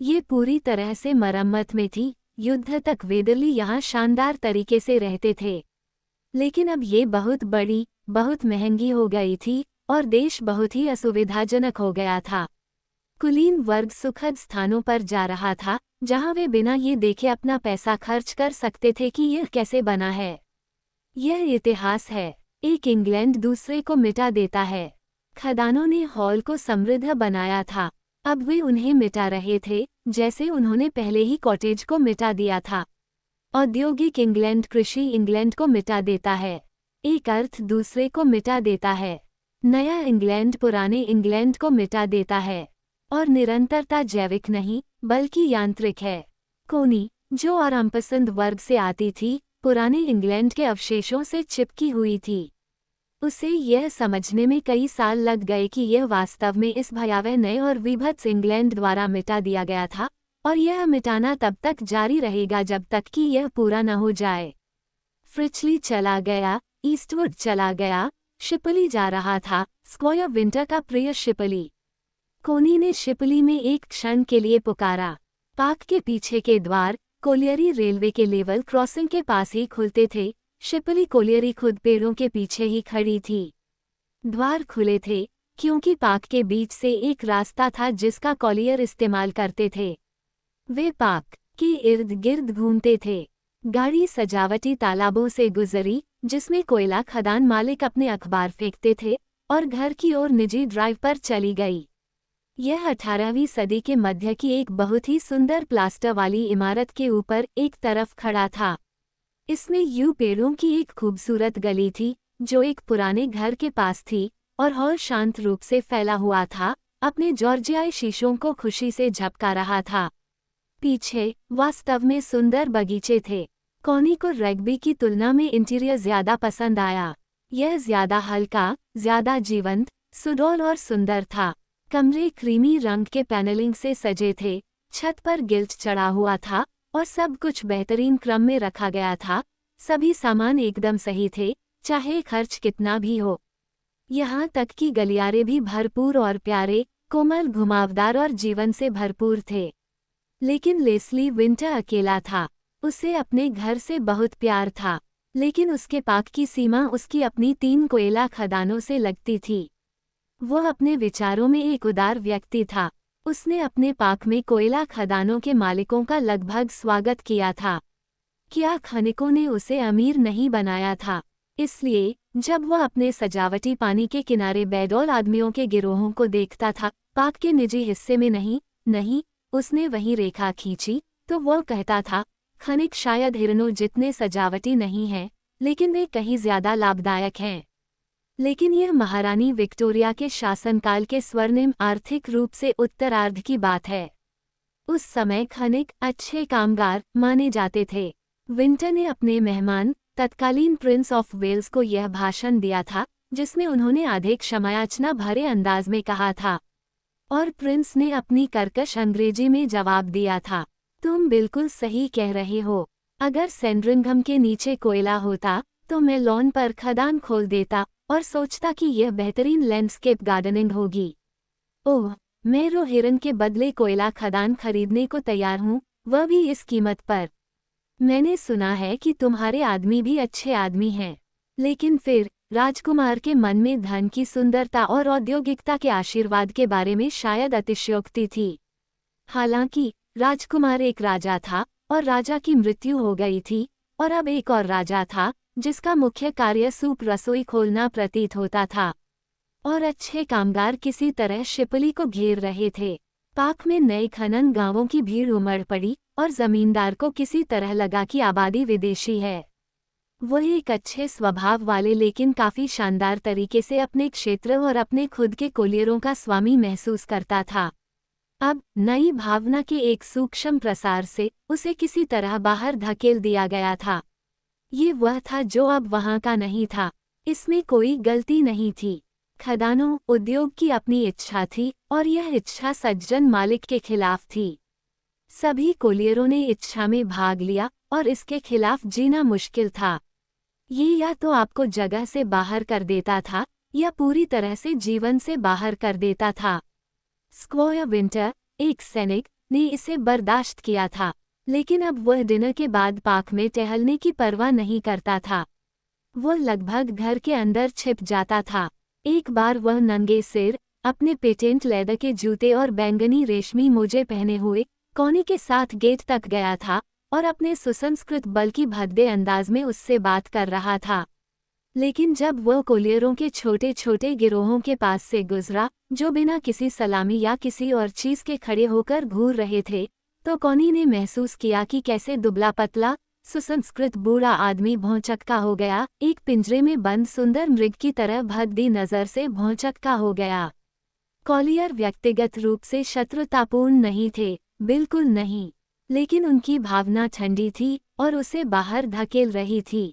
ये पूरी तरह से मरम्मत में थी। युद्ध तक वेदरली यहाँ शानदार तरीके से रहते थे, लेकिन अब ये बहुत बड़ी, बहुत महंगी हो गई थी, और देश बहुत ही असुविधाजनक हो गया था। कुलीन वर्ग सुखद स्थानों पर जा रहा था, जहाँ वे बिना ये देखे अपना पैसा खर्च कर सकते थे कि यह कैसे बना है। यह इतिहास है। एक इंग्लैंड दूसरे को मिटा देता है। खदानों ने हॉल को समृद्ध बनाया था, अब वे उन्हें मिटा रहे थे, जैसे उन्होंने पहले ही कॉटेज को मिटा दिया था। औद्योगिक इंग्लैंड कृषि इंग्लैंड को मिटा देता है। एक अर्थ दूसरे को मिटा देता है। नया इंग्लैंड पुराने इंग्लैंड को मिटा देता है। और निरंतरता जैविक नहीं, बल्कि यांत्रिक है। कोनी, जो आरामपसंद वर्ग से आती थी, पुराने इंग्लैंड के अवशेषों से चिपकी हुई थी। उसे यह समझने में कई साल लग गए कि यह वास्तव में इस भयावह नए और विभत्स इंग्लैंड द्वारा मिटा दिया गया था, और यह मिटाना तब तक जारी रहेगा जब तक कि यह पूरा न हो जाए। फ्रिचली चला गया, ईस्टवुड चला गया, शिपली जा रहा था, स्क्वायर विंटर का प्रिय शिपली। कोनी ने शिपली में एक क्षण के लिए पुकारा। पार्क के पीछे के द्वार कोलियरी रेलवे के लेवल क्रॉसिंग के पास ही खुलते थे। शिपली कोलियरी खुद पेड़ों के पीछे ही खड़ी थी। द्वार खुले थे, क्योंकि पार्क के बीच से एक रास्ता था जिसका कॉलियर इस्तेमाल करते थे। वे पार्क के इर्द गिर्द घूमते थे। गाड़ी सजावटी तालाबों से गुजरी जिसमें कोयला खदान मालिक अपने अखबार फेंकते थे और घर की ओर निजी ड्राइव पर चली गई। यह 18वीं सदी के मध्य की एक बहुत ही सुंदर प्लास्टर वाली इमारत के ऊपर एक तरफ खड़ा था। इसमें यूं पेड़ों की एक खूबसूरत गली थी जो एक पुराने घर के पास थी और हॉल शांत रूप से फैला हुआ था, अपने जॉर्जियाई शीशों को खुशी से झपका रहा था। पीछे वास्तव में सुंदर बगीचे थे। कॉनी को रग्बी की तुलना में इंटीरियर ज्यादा पसंद आया। यह ज्यादा हल्का, ज्यादा जीवंत, सुडौल और सुंदर था। कमरे क्रीमी रंग के पैनलिंग से सजे थे, छत पर गिल्ट चढ़ा हुआ था और सब कुछ बेहतरीन क्रम में रखा गया था। सभी सामान एकदम सही थे, चाहे खर्च कितना भी हो। यहाँ तक कि गलियारे भी भरपूर और प्यारे, कोमल, घुमावदार और जीवन से भरपूर थे। लेकिन लेस्ली विंटर अकेला था। उसे अपने घर से बहुत प्यार था, लेकिन उसके पार्क की सीमा उसकी अपनी 3 कोयला खदानों से लगती थी। वह अपने विचारों में एक उदार व्यक्ति था। उसने अपने पार्क में कोयला खदानों के मालिकों का लगभग स्वागत किया था। क्या खनिकों ने उसे अमीर नहीं बनाया था? इसलिए जब वह अपने सजावटी पानी के किनारे बेडौल आदमियों के गिरोहों को देखता था, पार्क के निजी हिस्से में नहीं, उसने वही रेखा खींची, तो वह कहता था, खनिक शायद हिरनों जितने सजावटी नहीं हैं, लेकिन वे कहीं ज्यादा लाभदायक हैं। लेकिन यह महारानी विक्टोरिया के शासनकाल के स्वर्णिम आर्थिक रूप से उत्तरार्ध की बात है। उस समय खनिक अच्छे कामगार माने जाते थे। विंटर ने अपने मेहमान तत्कालीन प्रिंस ऑफ वेल्स को यह भाषण दिया था, जिसमें उन्होंने आधे क्षमायाचना भरे अंदाज में कहा था, और प्रिंस ने अपनी कर्कश अंग्रेजी में जवाब दिया था, तुम बिल्कुल सही कह रहे हो। अगर सैंड्रिंघम के नीचे कोयला होता तो मैं लॉन पर खदान खोल देता और सोचता कि यह बेहतरीन लैंडस्केप गार्डनिंग होगी। ओह, मैं रोहिरन के बदले कोयला खदान खरीदने को तैयार हूँ, वह भी इस कीमत पर। मैंने सुना है कि तुम्हारे आदमी भी अच्छे आदमी हैं। लेकिन फिर राजकुमार के मन में धन की सुंदरता और औद्योगिकता के आशीर्वाद के बारे में शायद अतिशयोक्ति थी। हालांकि राजकुमार एक राजा था और राजा की मृत्यु हो गई थी, और अब एक और राजा था जिसका मुख्य कार्य सूप रसोई खोलना प्रतीत होता था, और अच्छे कामगार किसी तरह शिपली को घेर रहे थे। पार्क में नए खनन गांवों की भीड़ उमड़ पड़ी और जमींदार को किसी तरह लगा कि आबादी विदेशी है। वह एक अच्छे स्वभाव वाले लेकिन काफी शानदार तरीके से अपने क्षेत्र और अपने खुद के कोलियरों का स्वामी महसूस करता था। अब नई भावना के एक सूक्ष्म प्रसार से उसे किसी तरह बाहर धकेल दिया गया था। ये वह था जो अब वहां का नहीं था। इसमें कोई गलती नहीं थी। खदानों उद्योग की अपनी इच्छा थी और यह इच्छा सज्जन मालिक के खिलाफ थी। सभी कोलियरों ने इच्छा में भाग लिया और इसके खिलाफ जीना मुश्किल था। ये या तो आपको जगह से बाहर कर देता था या पूरी तरह से जीवन से बाहर कर देता था। स्क्वायर विंटर, एक सैनिक, ने इसे बर्दाश्त किया था, लेकिन अब वह डिनर के बाद पार्क में टहलने की परवाह नहीं करता था। वह लगभग घर के अंदर छिप जाता था। एक बार वह नंगे सिर, अपने पेटेंट लेदर के जूते और बैंगनी रेशमी मोजे पहने हुए कॉनी के साथ गेट तक गया था और अपने सुसंस्कृत बल्कि भद्दे अंदाज में उससे बात कर रहा था। लेकिन जब वह कोलियरों के छोटे छोटे गिरोहों के पास से गुजरा जो बिना किसी सलामी या किसी और चीज के खड़े होकर घूर रहे थे, तो कॉनी ने महसूस किया कि कैसे दुबला पतला सुसंस्कृत बूढ़ा आदमी भौंचक्का हो गया, एक पिंजरे में बंद सुंदर मृग की तरह भद्दी नजर से भौंचक्का हो गया। कॉलियर व्यक्तिगत रूप से शत्रुतापूर्ण नहीं थे, बिल्कुल नहीं, लेकिन उनकी भावना ठंडी थी और उसे बाहर धकेल रही थी।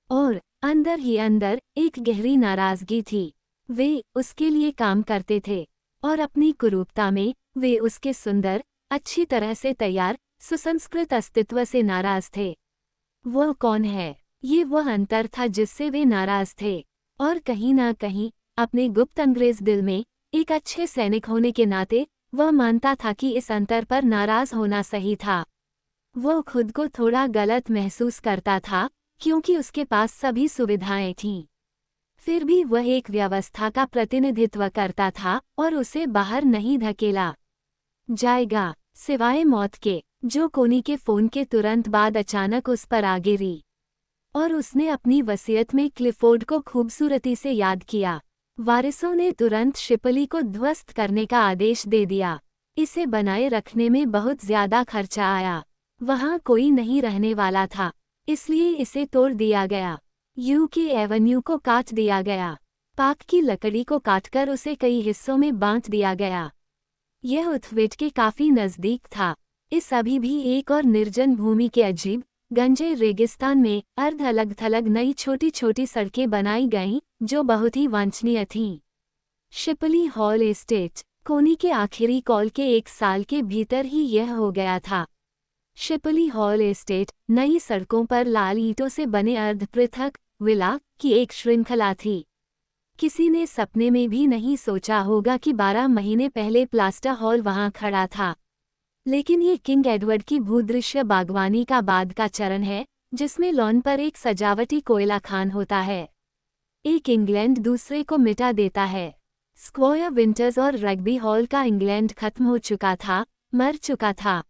और अंदर ही अंदर एक गहरी नाराजगी थी। वे उसके लिए काम करते थे और अपनी कुरूपता में वे उसके सुंदर, अच्छी तरह से तैयार, सुसंस्कृत अस्तित्व से नाराज थे। वह कौन है? ये वह अंतर था जिससे वे नाराज थे, और कहीं ना कहीं अपने गुप्त अंग्रेज दिल में एक अच्छे सैनिक होने के नाते वह मानता था कि इस अंतर पर नाराज होना सही था। वह खुद को थोड़ा गलत महसूस करता था क्योंकि उसके पास सभी सुविधाएं थीं। फिर भी वह एक व्यवस्था का प्रतिनिधित्व करता था और उसे बाहर नहीं धकेला जाएगा, सिवाय मौत के, जो कोनी के फोन के तुरंत बाद अचानक उस पर आ गिरी। और उसने अपनी वसीयत में क्लिफोर्ड को खूबसूरती से याद किया। वारिसों ने तुरंत शिपली को ध्वस्त करने का आदेश दे दिया। इसे बनाए रखने में बहुत ज्यादा खर्चा आया। वहां कोई नहीं रहने वाला था, इसलिए इसे तोड़ दिया गया। यूके एवेन्यू को काट दिया गया। पाक की लकड़ी को काटकर उसे कई हिस्सों में बांट दिया गया। यह उत्विट के काफी नजदीक था। इस अभी भी एक और निर्जन भूमि के अजीब गंजे रेगिस्तान में अर्ध अलग थलग नई छोटी छोटी सड़कें बनाई गईं, जो बहुत ही वांछनीय थीं। शिपली हॉल एस्टेट, कोनी के आखिरी कॉल के 1 साल के भीतर ही यह हो गया था। शिपली हॉल एस्टेट नई सड़कों पर लाल ईंटों से बने अर्ध पृथक विला की एक श्रृंखला थी। किसी ने सपने में भी नहीं सोचा होगा कि 12 महीने पहले प्लास्टर हॉल वहां खड़ा था। लेकिन ये किंग एडवर्ड की भूदृश्य बागवानी का बाद का चरण है, जिसमें लॉन पर एक सजावटी कोयला खान होता है। एक इंग्लैंड दूसरे को मिटा देता है। स्क्वायर विंटर्स और रग्बी हॉल का इंग्लैंड खत्म हो चुका था, मर चुका था।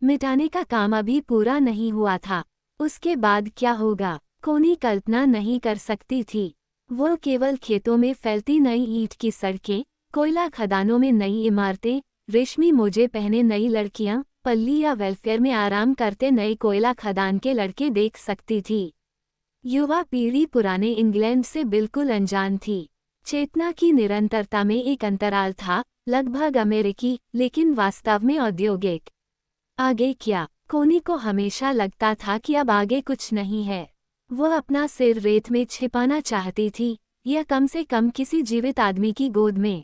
मिटाने का काम अभी पूरा नहीं हुआ था। उसके बाद क्या होगा, कोनी कल्पना नहीं कर सकती थी। वो केवल खेतों में फैलती नई ईंट की सड़कें, कोयला खदानों में नई इमारतें, रेशमी मोजे पहने नई लड़कियां, पल्ली या वेलफेयर में आराम करते नए कोयला खदान के लड़के देख सकती थी। युवा पीढ़ी पुराने इंग्लैंड से बिल्कुल अनजान थी। चेतना की निरंतरता में एक अंतराल था, लगभग अमेरिकी लेकिन वास्तव में औद्योगिक। आगे क्या, कोनी को हमेशा लगता था कि अब आगे कुछ नहीं है। वह अपना सिर रेत में छिपाना चाहती थी, या कम से कम किसी जीवित आदमी की गोद में।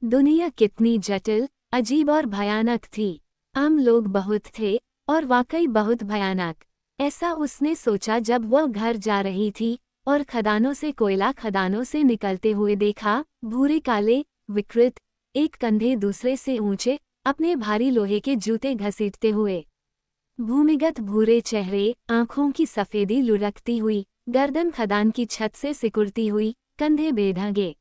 दुनिया कितनी जटिल, अजीब और भयानक थी। आम लोग बहुत थे और वाकई बहुत भयानक। ऐसा उसने सोचा जब वह घर जा रही थी और खदानों से कोयला खदानों से निकलते हुए देखा, भूरे काले, विकृत, एक कंधे दूसरे से ऊंचे, अपने भारी लोहे के जूते घसीटते हुए। भूमिगत भूरे चेहरे, आंखों की सफेदी लुढ़कती हुई, गर्दन खदान की छत से सिकुड़ती हुई, कंधे बेढंगे।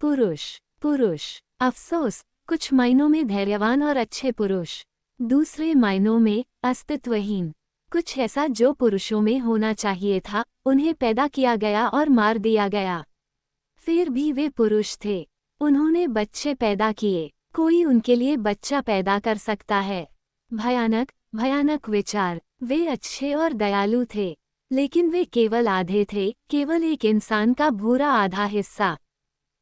पुरुष। अफसोस, कुछ मायनों में धैर्यवान और अच्छे पुरुष, दूसरे मायनों में अस्तित्वहीन। कुछ ऐसा जो पुरुषों में होना चाहिए था, उन्हें पैदा किया गया और मार दिया गया। फिर भी वे पुरुष थे। उन्होंने बच्चे पैदा किए। कोई उनके लिए बच्चा पैदा कर सकता है। भयानक विचार। वे अच्छे और दयालु थे, लेकिन वे केवल आधे थे, केवल एक इंसान का भूरा आधा हिस्सा।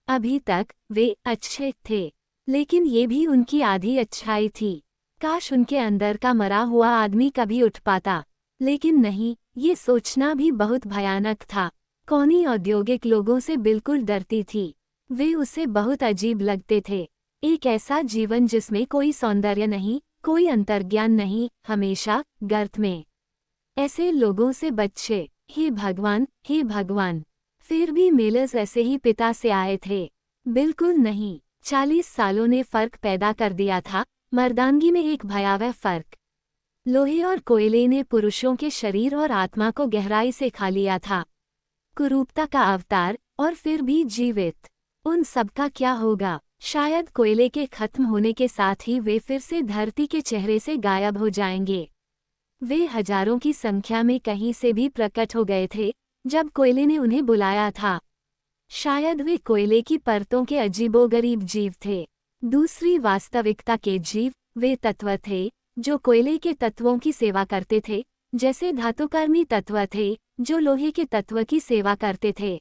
अभी तक वे अच्छे थे, लेकिन ये भी उनकी आधी अच्छाई थी। काश उनके अंदर का मरा हुआ आदमी कभी उठ पाता, लेकिन नहीं। ये सोचना भी बहुत भयानक था। कौनी औद्योगिक लोगों से बिल्कुल डरती थी। वे उसे बहुत अजीब लगते थे। एक ऐसा जीवन जिसमें कोई सौंदर्य नहीं, कोई अंतर्ज्ञान नहीं, हमेशा गर्त में। ऐसे लोगों से बच्चे, हे भगवान। फिर भी मेलर्स ऐसे ही पिता से आए थे। बिल्कुल नहीं। 40 सालों ने फर्क पैदा कर दिया था, मर्दानगी में एक भयावह फर्क। लोहे और कोयले ने पुरुषों के शरीर और आत्मा को गहराई से खा लिया था। कुरूपता का अवतार, और फिर भी जीवित। उन सब का क्या होगा? शायद कोयले के खत्म होने के साथ ही वे फिर से धरती के चेहरे से गायब हो जाएंगे। वे हजारों की संख्या में कहीं से भी प्रकट हो गए थे जब कोयले ने उन्हें बुलाया था। शायद वे कोयले की परतों के अजीबोगरीब जीव थे। दूसरी वास्तविकता के जीव, वे तत्व थे जो कोयले के तत्वों की सेवा करते थे, जैसे धातुकर्मी तत्व थे जो लोहे के तत्व की सेवा करते थे।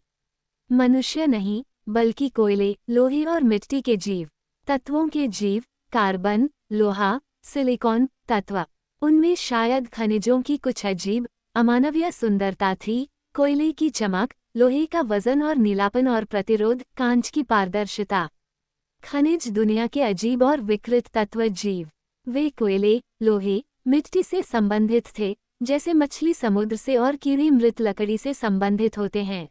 मनुष्य नहीं, बल्कि कोयले, लोहे और मिट्टी के जीव। तत्वों के जीव, कार्बन, लोहा, सिलिकॉन तत्व। उनमें शायद खनिजों की कुछ अजीब, अमानवीय सुंदरता थी। कोयले की चमक, लोहे का वजन और नीलापन और प्रतिरोध, कांच की पारदर्शिता। खनिज दुनिया के अजीब और विकृत तत्व जीव। वे कोयले, लोहे, मिट्टी से संबंधित थे, जैसे मछली समुद्र से और कीड़ी मृत लकड़ी से संबंधित होते हैं।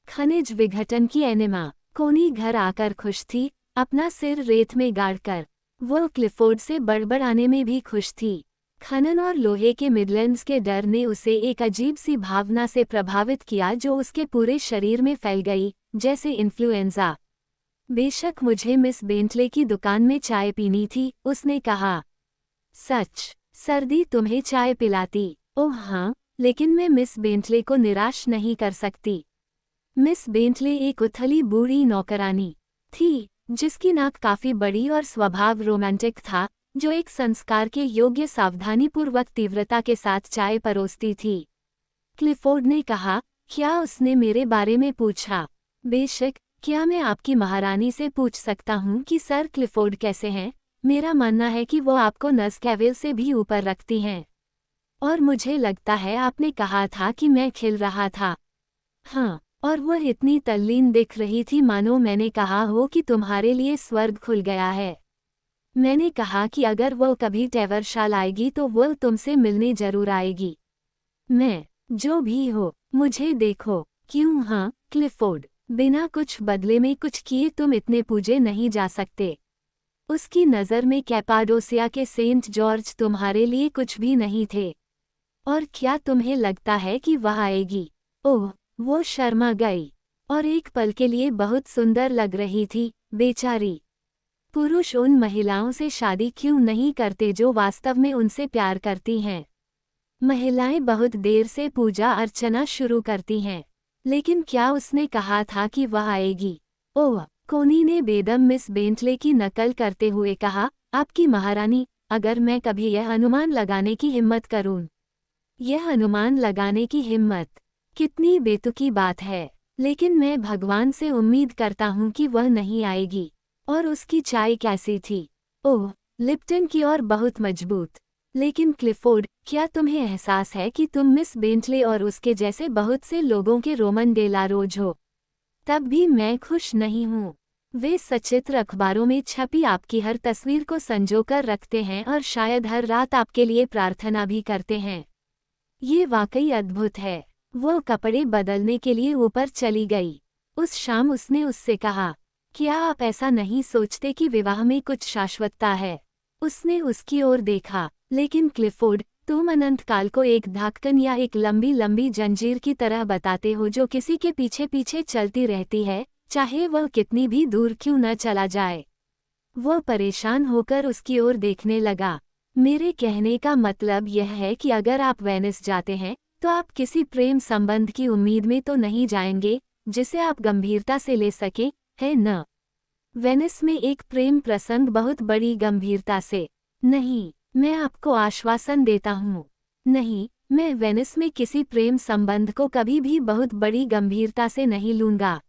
खनिज विघटन की एनिमा। कोनी घर आकर खुश थी, अपना सिर रेत में गाड़कर। वो क्लिफोर्ड से बड़बड़ाने में भी खुश थी। खनन और लोहे के मिडलैंड्स के डर ने उसे एक अजीब सी भावना से प्रभावित किया जो उसके पूरे शरीर में फैल गई, जैसे इन्फ्लुएंजा। बेशक मुझे मिस बेंटले की दुकान में चाय पीनी थी, उसने कहा। सच? सर्दी तुम्हें चाय पिलाती? ओह हाँ, लेकिन मैं मिस बेंटले को निराश नहीं कर सकती। मिस बेंटले एक उथली बूढ़ी नौकरानी थी, जिसकी नाक काफी बड़ी और स्वभाव रोमांटिक था, जो एक संस्कार के योग्य सावधानीपूर्वक तीव्रता के साथ चाय परोसती थी। क्लिफोर्ड ने कहा, क्या उसने मेरे बारे में पूछा? बेशक, क्या मैं आपकी महारानी से पूछ सकता हूँ कि सर क्लिफोर्ड कैसे हैं? मेरा मानना है कि वो आपको नज़-कैविल से भी ऊपर रखती हैं। और मुझे लगता है आपने कहा था कि मैं खिल रहा था। हाँ, और वह इतनी तल्लीन दिख रही थी मानो मैंने कहा हो कि तुम्हारे लिए स्वर्ग खुल गया है। मैंने कहा कि अगर वो कभी टैवरशाल आएगी तो वो तुमसे मिलने जरूर आएगी। मैं, जो भी हो, मुझे देखो। क्यों हाँ, क्लिफोर्ड, बिना कुछ बदले में कुछ किए तुम इतने पूजे नहीं जा सकते। उसकी नज़र में कैपाडोसिया के सेंट जॉर्ज तुम्हारे लिए कुछ भी नहीं थे। और क्या तुम्हें लगता है कि वह आएगी? ओह, वो शर्मा गई, और एक पल के लिए बहुत सुंदर लग रही थी, बेचारी। पुरुष उन महिलाओं से शादी क्यों नहीं करते जो वास्तव में उनसे प्यार करती हैं? महिलाएं बहुत देर से पूजा अर्चना शुरू करती हैं। लेकिन क्या उसने कहा था कि वह आएगी? ओह, कोनी ने बेदम मिस बेंटले की नकल करते हुए कहा, आपकी महारानी, अगर मैं कभी यह अनुमान लगाने की हिम्मत करूं। यह अनुमान लगाने की हिम्मत, कितनी बेतुकी बात है। लेकिन मैं भगवान से उम्मीद करता हूं कि वह नहीं आएगी। और उसकी चाय कैसी थी? ओह, लिप्टन की और बहुत मजबूत। लेकिन क्लिफोर्ड, क्या तुम्हें एहसास है कि तुम मिस बेंटले और उसके जैसे बहुत से लोगों के रोमन डे ला रोज हो? तब भी मैं खुश नहीं हूँ। वे सचित्र अखबारों में छपी आपकी हर तस्वीर को संजोकर रखते हैं और शायद हर रात आपके लिए प्रार्थना भी करते हैं। ये वाकई अद्भुत है। वो कपड़े बदलने के लिए ऊपर चली गई। उस शाम उसने उससे कहा, क्या आप ऐसा नहीं सोचते कि विवाह में कुछ शाश्वतता है? उसने उसकी ओर देखा, लेकिन क्लिफोर्ड, तुम अनंत काल को एक ढक्कन या एक लंबी लंबी जंजीर की तरह बताते हो जो किसी के पीछे पीछे चलती रहती है, चाहे वह कितनी भी दूर क्यों न चला जाए। वह परेशान होकर उसकी ओर देखने लगा। मेरे कहने का मतलब यह है कि अगर आप वेनिस जाते हैं, तो आप किसी प्रेम संबंध की उम्मीद में तो नहीं जाएंगे, जिसे आप गंभीरता से ले सकें, है न? वेनिस में एक प्रेम प्रसंग बहुत बड़ी गंभीरता से। नहीं, मैं आपको आश्वासन देता हूँ। नहीं, मैं वेनिस में किसी प्रेम संबंध को कभी भी बहुत बड़ी गंभीरता से नहीं लूंगा।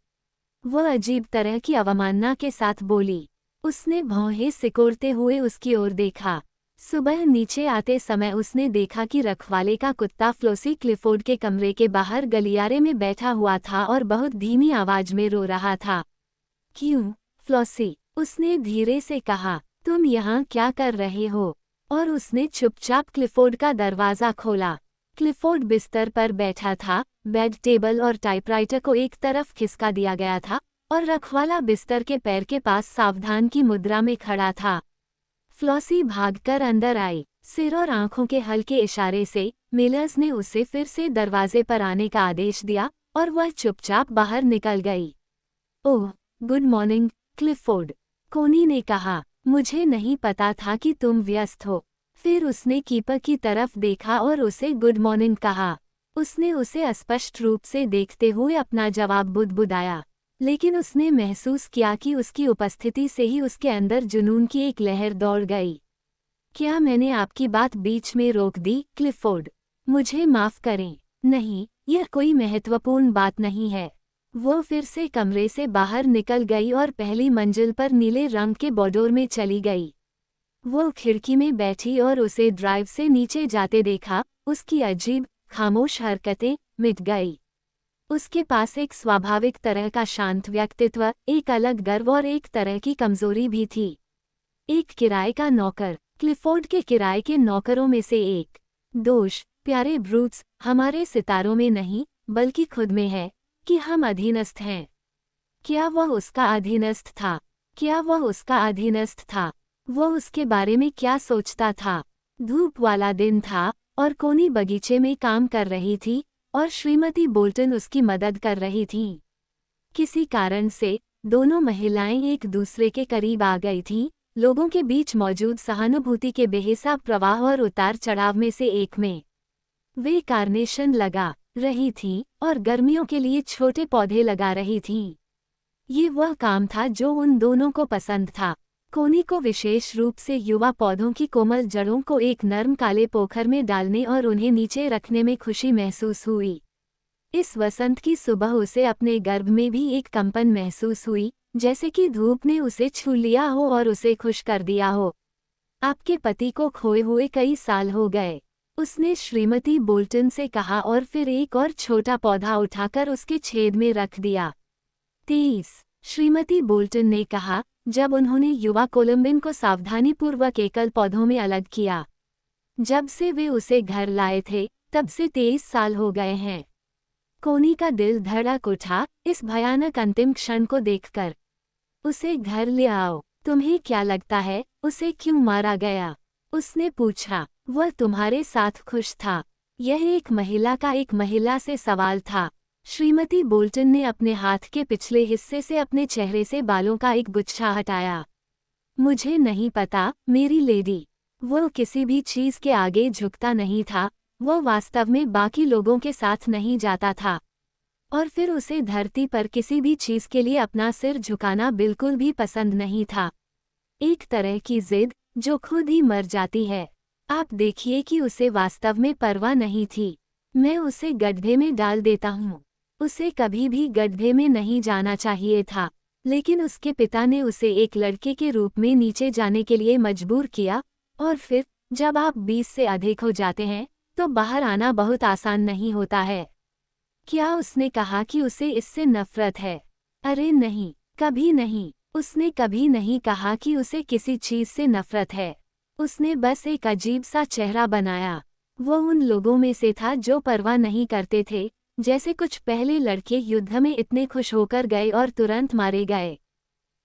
वह अजीब तरह की अवमानना के साथ बोली। उसने भौहें सिकोड़ते हुए उसकी ओर देखा। सुबह नीचे आते समय उसने देखा कि रखवाले का कुत्ता फ्लोसी क्लिफोर्ड के कमरे के बाहर गलियारे में बैठा हुआ था और बहुत धीमी आवाज में रो रहा था। क्यों, फ्लोसी? उसने धीरे से कहा, तुम यहाँ क्या कर रहे हो? और उसने चुपचाप क्लिफोर्ड का दरवाज़ा खोला। क्लिफोर्ड बिस्तर पर बैठा था, बेड टेबल और टाइपराइटर को एक तरफ खिसका दिया गया था, और रखवाला बिस्तर के पैर के पास सावधान की मुद्रा में खड़ा था। फ्लॉसी भागकर अंदर आई। सिर और आंखों के हल्के इशारे से मिलर्स ने उसे फिर से दरवाजे पर आने का आदेश दिया और वह चुपचाप बाहर निकल गई। ओह, गुड मॉर्निंग, क्लिफोर्ड, कोनी ने कहा। मुझे नहीं पता था कि तुम व्यस्त हो। फिर उसने कीपर की तरफ देखा और उसे गुड मॉर्निंग कहा। उसने उसे अस्पष्ट रूप से देखते हुए अपना जवाब बुदबुदाया, लेकिन उसने महसूस किया कि उसकी उपस्थिति से ही उसके अंदर जुनून की एक लहर दौड़ गई। क्या मैंने आपकी बात बीच में रोक दी, क्लिफोर्ड? मुझे माफ करें। नहीं, यह कोई महत्वपूर्ण बात नहीं है। वो फिर से कमरे से बाहर निकल गई और पहली मंजिल पर नीले रंग के बॉर्डर में चली गई। वो खिड़की में बैठी और उसे ड्राइव से नीचे जाते देखा। उसकी अजीब, खामोश हरकतें मिट गई। उसके पास एक स्वाभाविक तरह का शांत व्यक्तित्व, एक अलग गर्व और एक तरह की कमजोरी भी थी। एक किराए का नौकर, क्लिफोर्ड के किराए के नौकरों में से एक। दोष, प्यारे ब्रूट्स, हमारे सितारों में नहीं, बल्कि खुद में है कि हम अधीनस्थ हैं। क्या वह उसका अधीनस्थ था? क्या वह उसका अधीनस्थ था? वह उसके बारे में क्या सोचता था? धूप वाला दिन था और कोनी बगीचे में काम कर रही थी और श्रीमती बोल्टन उसकी मदद कर रही थीं। किसी कारण से दोनों महिलाएं एक दूसरे के करीब आ गई थीं, लोगों के बीच मौजूद सहानुभूति के बेहिसाब प्रवाह और उतार चढ़ाव में से एक में वे कार्नेशन लगा रही थीं और गर्मियों के लिए छोटे पौधे लगा रही थीं। ये वह काम था जो उन दोनों को पसंद था। कोनी को विशेष रूप से युवा पौधों की कोमल जड़ों को एक नर्म काले पोखर में डालने और उन्हें नीचे रखने में खुशी महसूस हुई। इस वसंत की सुबह उसे अपने गर्भ में भी एक कंपन महसूस हुई, जैसे कि धूप ने उसे छू लिया हो और उसे खुश कर दिया हो। आपके पति को खोए हुए कई साल हो गए, उसने श्रीमती बोल्टन से कहा और फिर एक और छोटा पौधा उठाकर उसके छेद में रख दिया। 30 श्रीमती बोल्टन ने कहा, जब उन्होंने युवा कोलंबिन को सावधानीपूर्वक एकल पौधों में अलग किया। जब से वे उसे घर लाए थे, तब से 23 साल हो गए हैं। कोनी का दिल धड़क उठा इस भयानक अंतिम क्षण को देखकर। उसे घर ले आओ। तुम्हें क्या लगता है, उसे क्यों मारा गया? उसने पूछा। वह तुम्हारे साथ खुश था। यह एक महिला से सवाल था। श्रीमती बोल्टन ने अपने हाथ के पिछले हिस्से से अपने चेहरे से बालों का एक गुच्छा हटाया। मुझे नहीं पता, मेरी लेडी। वो किसी भी चीज के आगे झुकता नहीं था, वो वास्तव में बाकी लोगों के साथ नहीं जाता था। और फिर उसे धरती पर किसी भी चीज के लिए अपना सिर झुकाना बिल्कुल भी पसंद नहीं था। एक तरह की जिद जो खुद ही मर जाती है। आप देखिए कि उसे वास्तव में परवाह नहीं थी। मैं उसे गड्ढे में डाल देता हूँ। उसे कभी भी गड्ढे में नहीं जाना चाहिए था, लेकिन उसके पिता ने उसे एक लड़के के रूप में नीचे जाने के लिए मजबूर किया। और फिर जब आप 20 से अधिक हो जाते हैं तो बाहर आना बहुत आसान नहीं होता है। क्या उसने कहा कि उसे इससे नफरत है? अरे नहीं, कभी नहीं। उसने कभी नहीं कहा कि उसे किसी चीज से नफरत है। उसने बस एक अजीब सा चेहरा बनाया। वो उन लोगों में से था जो परवाह नहीं करते थे, जैसे कुछ पहले लड़के युद्ध में इतने खुश होकर गए और तुरंत मारे गए।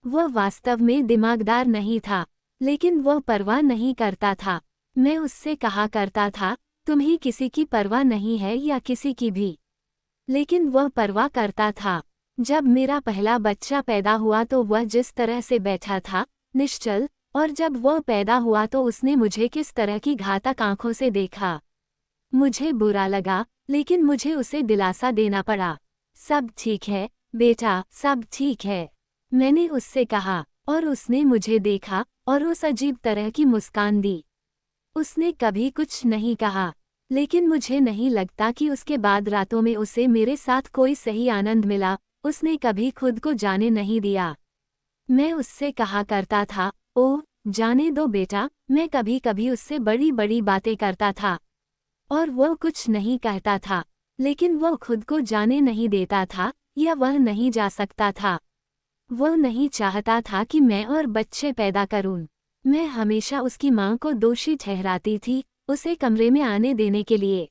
वह वास्तव में दिमागदार नहीं था, लेकिन वह परवाह नहीं करता था। मैं उससे कहा करता था, तुम्हें किसी की परवाह नहीं है या किसी की भी। लेकिन वह परवाह करता था। जब मेरा पहला बच्चा पैदा हुआ तो वह जिस तरह से बैठा था, निश्चल, और जब वह पैदा हुआ तो उसने मुझे किस तरह की घातक आंखों से देखा। मुझे बुरा लगा, लेकिन मुझे उसे दिलासा देना पड़ा। सब ठीक है बेटा, सब ठीक है, मैंने उससे कहा, और उसने मुझे देखा और उस अजीब तरह की मुस्कान दी। उसने कभी कुछ नहीं कहा, लेकिन मुझे नहीं लगता कि उसके बाद रातों में उसे मेरे साथ कोई सही आनंद मिला। उसने कभी खुद को जाने नहीं दिया। मैं उससे कहा करता था, ओह जाने दो बेटा। मैं कभी कभी उससे बड़ी बड़ी बातें करता था और वह कुछ नहीं कहता था, लेकिन वह खुद को जाने नहीं देता था, या वह नहीं जा सकता था। वह नहीं चाहता था कि मैं और बच्चे पैदा करूं। मैं हमेशा उसकी मां को दोषी ठहराती थी, उसे कमरे में आने देने के लिए।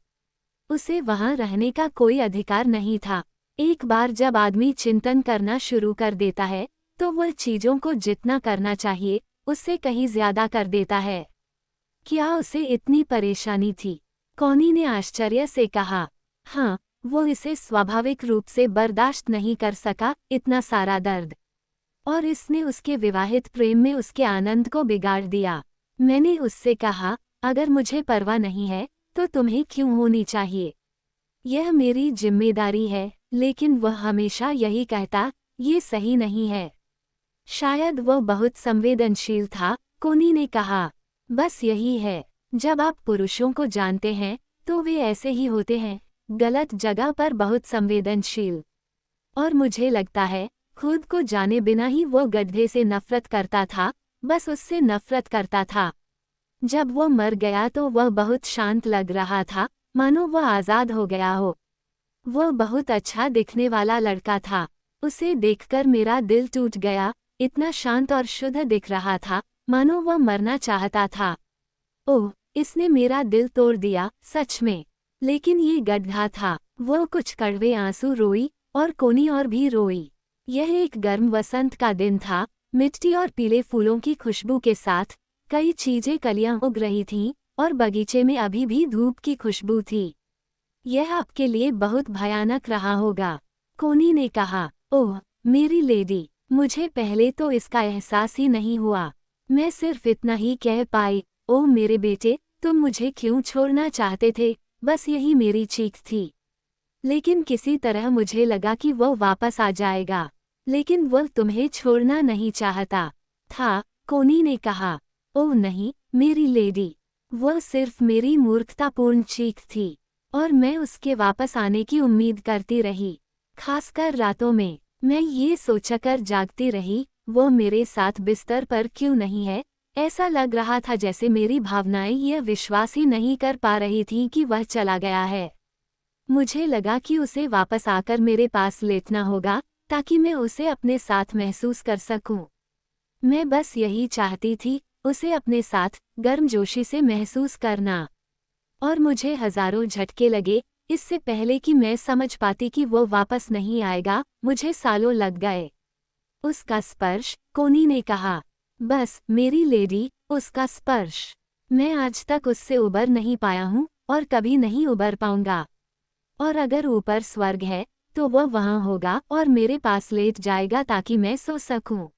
उसे वहां रहने का कोई अधिकार नहीं था। एक बार जब आदमी चिंतन करना शुरू कर देता है, तो वह चीजों को जितना करना चाहिए, उससे कहीं ज्यादा कर देता है। क्या उसे इतनी परेशानी थी? कॉनी ने आश्चर्य से कहा। हाँ, वो इसे स्वाभाविक रूप से बर्दाश्त नहीं कर सका, इतना सारा दर्द। और इसने उसके विवाहित प्रेम में उसके आनंद को बिगाड़ दिया। मैंने उससे कहा, अगर मुझे परवाह नहीं है, तो तुम्हें क्यों होनी चाहिए? यह मेरी जिम्मेदारी है, लेकिन वह हमेशा यही कहता, ये सही नहीं है। शायद वह बहुत संवेदनशील था, कोनी ने कहा। बस यही है, जब आप पुरुषों को जानते हैं, तो वे ऐसे ही होते हैं, गलत जगह पर बहुत संवेदनशील। और मुझे लगता है, खुद को जाने बिना ही वो गड्ढे से नफरत करता था, बस उससे नफरत करता था। जब वो मर गया तो वह बहुत शांत लग रहा था, मानो वह आज़ाद हो गया हो। वह बहुत अच्छा दिखने वाला लड़का था। उसे देखकर मेरा दिल टूट गया, इतना शांत और शुद्ध दिख रहा था, मानो वह मरना चाहता था। ओह, इसने मेरा दिल तोड़ दिया, सच में। लेकिन ये गड्ढा था। वह कुछ कड़वे आंसू रोई, और कोनी और भी रोई। यह एक गर्म वसंत का दिन था, मिट्टी और पीले फूलों की खुशबू के साथ कई चीजें कलियां उग रही थीं, और बगीचे में अभी भी धूप की खुशबू थी। यह आपके लिए बहुत भयानक रहा होगा, कोनी ने कहा। ओह मेरी लेडी, मुझे पहले तो इसका एहसास ही नहीं हुआ। मैं सिर्फ इतना ही कह पाई, ओह मेरे बेटे, तुम मुझे क्यों छोड़ना चाहते थे, बस यही मेरी चीख थी। लेकिन किसी तरह मुझे लगा कि वह वापस आ जाएगा, लेकिन वह तुम्हें छोड़ना नहीं चाहता था, कोनी ने कहा। ओह नहीं मेरी लेडी, वह सिर्फ मेरी मूर्खतापूर्ण चीख थी, और मैं उसके वापस आने की उम्मीद करती रही, खासकर रातों में। मैं ये सोचकर जागती रही, वो मेरे साथ बिस्तर पर क्यों नहीं है। ऐसा लग रहा था जैसे मेरी भावनाएं यह विश्वास ही नहीं कर पा रही थीं कि वह चला गया है। मुझे लगा कि उसे वापस आकर मेरे पास लेटना होगा, ताकि मैं उसे अपने साथ महसूस कर सकूं। मैं बस यही चाहती थी, उसे अपने साथ गर्मजोशी से महसूस करना। और मुझे हजारों झटके लगे, इससे पहले कि मैं समझ पाती कि वो वापस नहीं आएगा, मुझे सालों लग गए। उसका स्पर्श, कोनी ने कहा। बस मेरी लेडी, उसका स्पर्श। मैं आज तक उससे उबर नहीं पाया हूँ, और कभी नहीं उबर पाऊंगा। और अगर ऊपर स्वर्ग है, तो वह वहाँ होगा और मेरे पास लेट जाएगा ताकि मैं सो सकूं।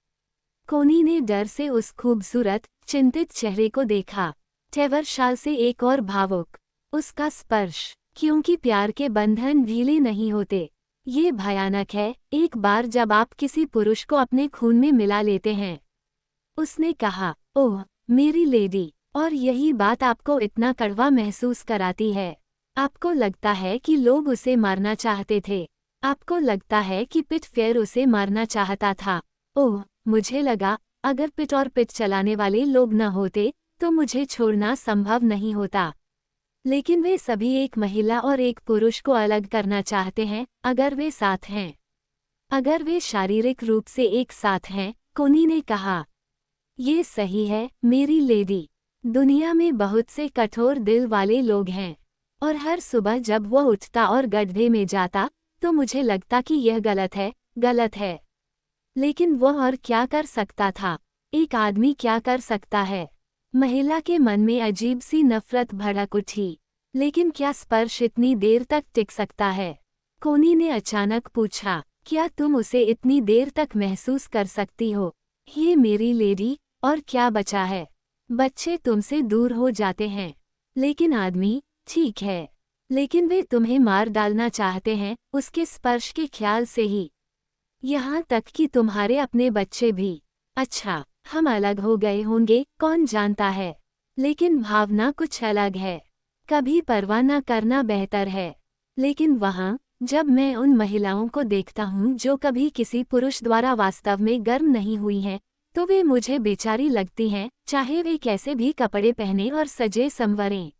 कोनी ने डर से उस खूबसूरत, चिंतित चेहरे को देखा। ट्रेवर शाल से एक और भावुक। उसका स्पर्श, क्योंकि प्यार के बंधन ढीले नहीं होते। ये भयानक है, एक बार जब आप किसी पुरुष को अपने खून में मिला लेते हैं। उसने कहा, ओह मेरी लेडी, और यही बात आपको इतना कड़वा महसूस कराती है। आपको लगता है कि लोग उसे मारना चाहते थे। आपको लगता है कि पिट फेयर उसे मारना चाहता था। ओह मुझे लगा, अगर पिट और पिट चलाने वाले लोग न होते, तो मुझे छोड़ना संभव नहीं होता। लेकिन वे सभी एक महिला और एक पुरुष को अलग करना चाहते हैं, अगर वे साथ हैं। अगर वे शारीरिक रूप से एक साथ हैं, कोनी ने कहा। ये सही है, मेरी लेडी। दुनिया में बहुत से कठोर दिल वाले लोग हैं, और हर सुबह जब वह उठता और गड्ढे में जाता, तो मुझे लगता कि यह गलत है, गलत है। लेकिन वह और क्या कर सकता था? एक आदमी क्या कर सकता है? महिला के मन में अजीब सी नफरत भड़क उठी। लेकिन क्या स्पर्श इतनी देर तक टिक सकता है? कोनी ने अचानक पूछा, क्या तुम उसे इतनी देर तक महसूस कर सकती हो? ये मेरी लेडी, और क्या बचा है? बच्चे तुमसे दूर हो जाते हैं, लेकिन आदमी, ठीक है। लेकिन वे तुम्हें मार डालना चाहते हैं, उसके स्पर्श के ख्याल से ही। यहाँ तक कि तुम्हारे अपने बच्चे भी। अच्छा, हम अलग हो गए होंगे, कौन जानता है। लेकिन भावना कुछ अलग है। कभी परवाह न करना बेहतर है। लेकिन वहाँ, जब मैं उन महिलाओं को देखता हूँ जो कभी किसी पुरुष द्वारा वास्तव में गर्म नहीं हुई हैं, तो वे मुझे बेचारी लगती हैं, चाहे वे कैसे भी कपड़े पहने और सजे संवरें।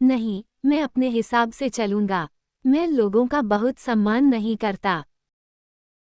नहीं, मैं अपने हिसाब से चलूंगा। मैं लोगों का बहुत सम्मान नहीं करता।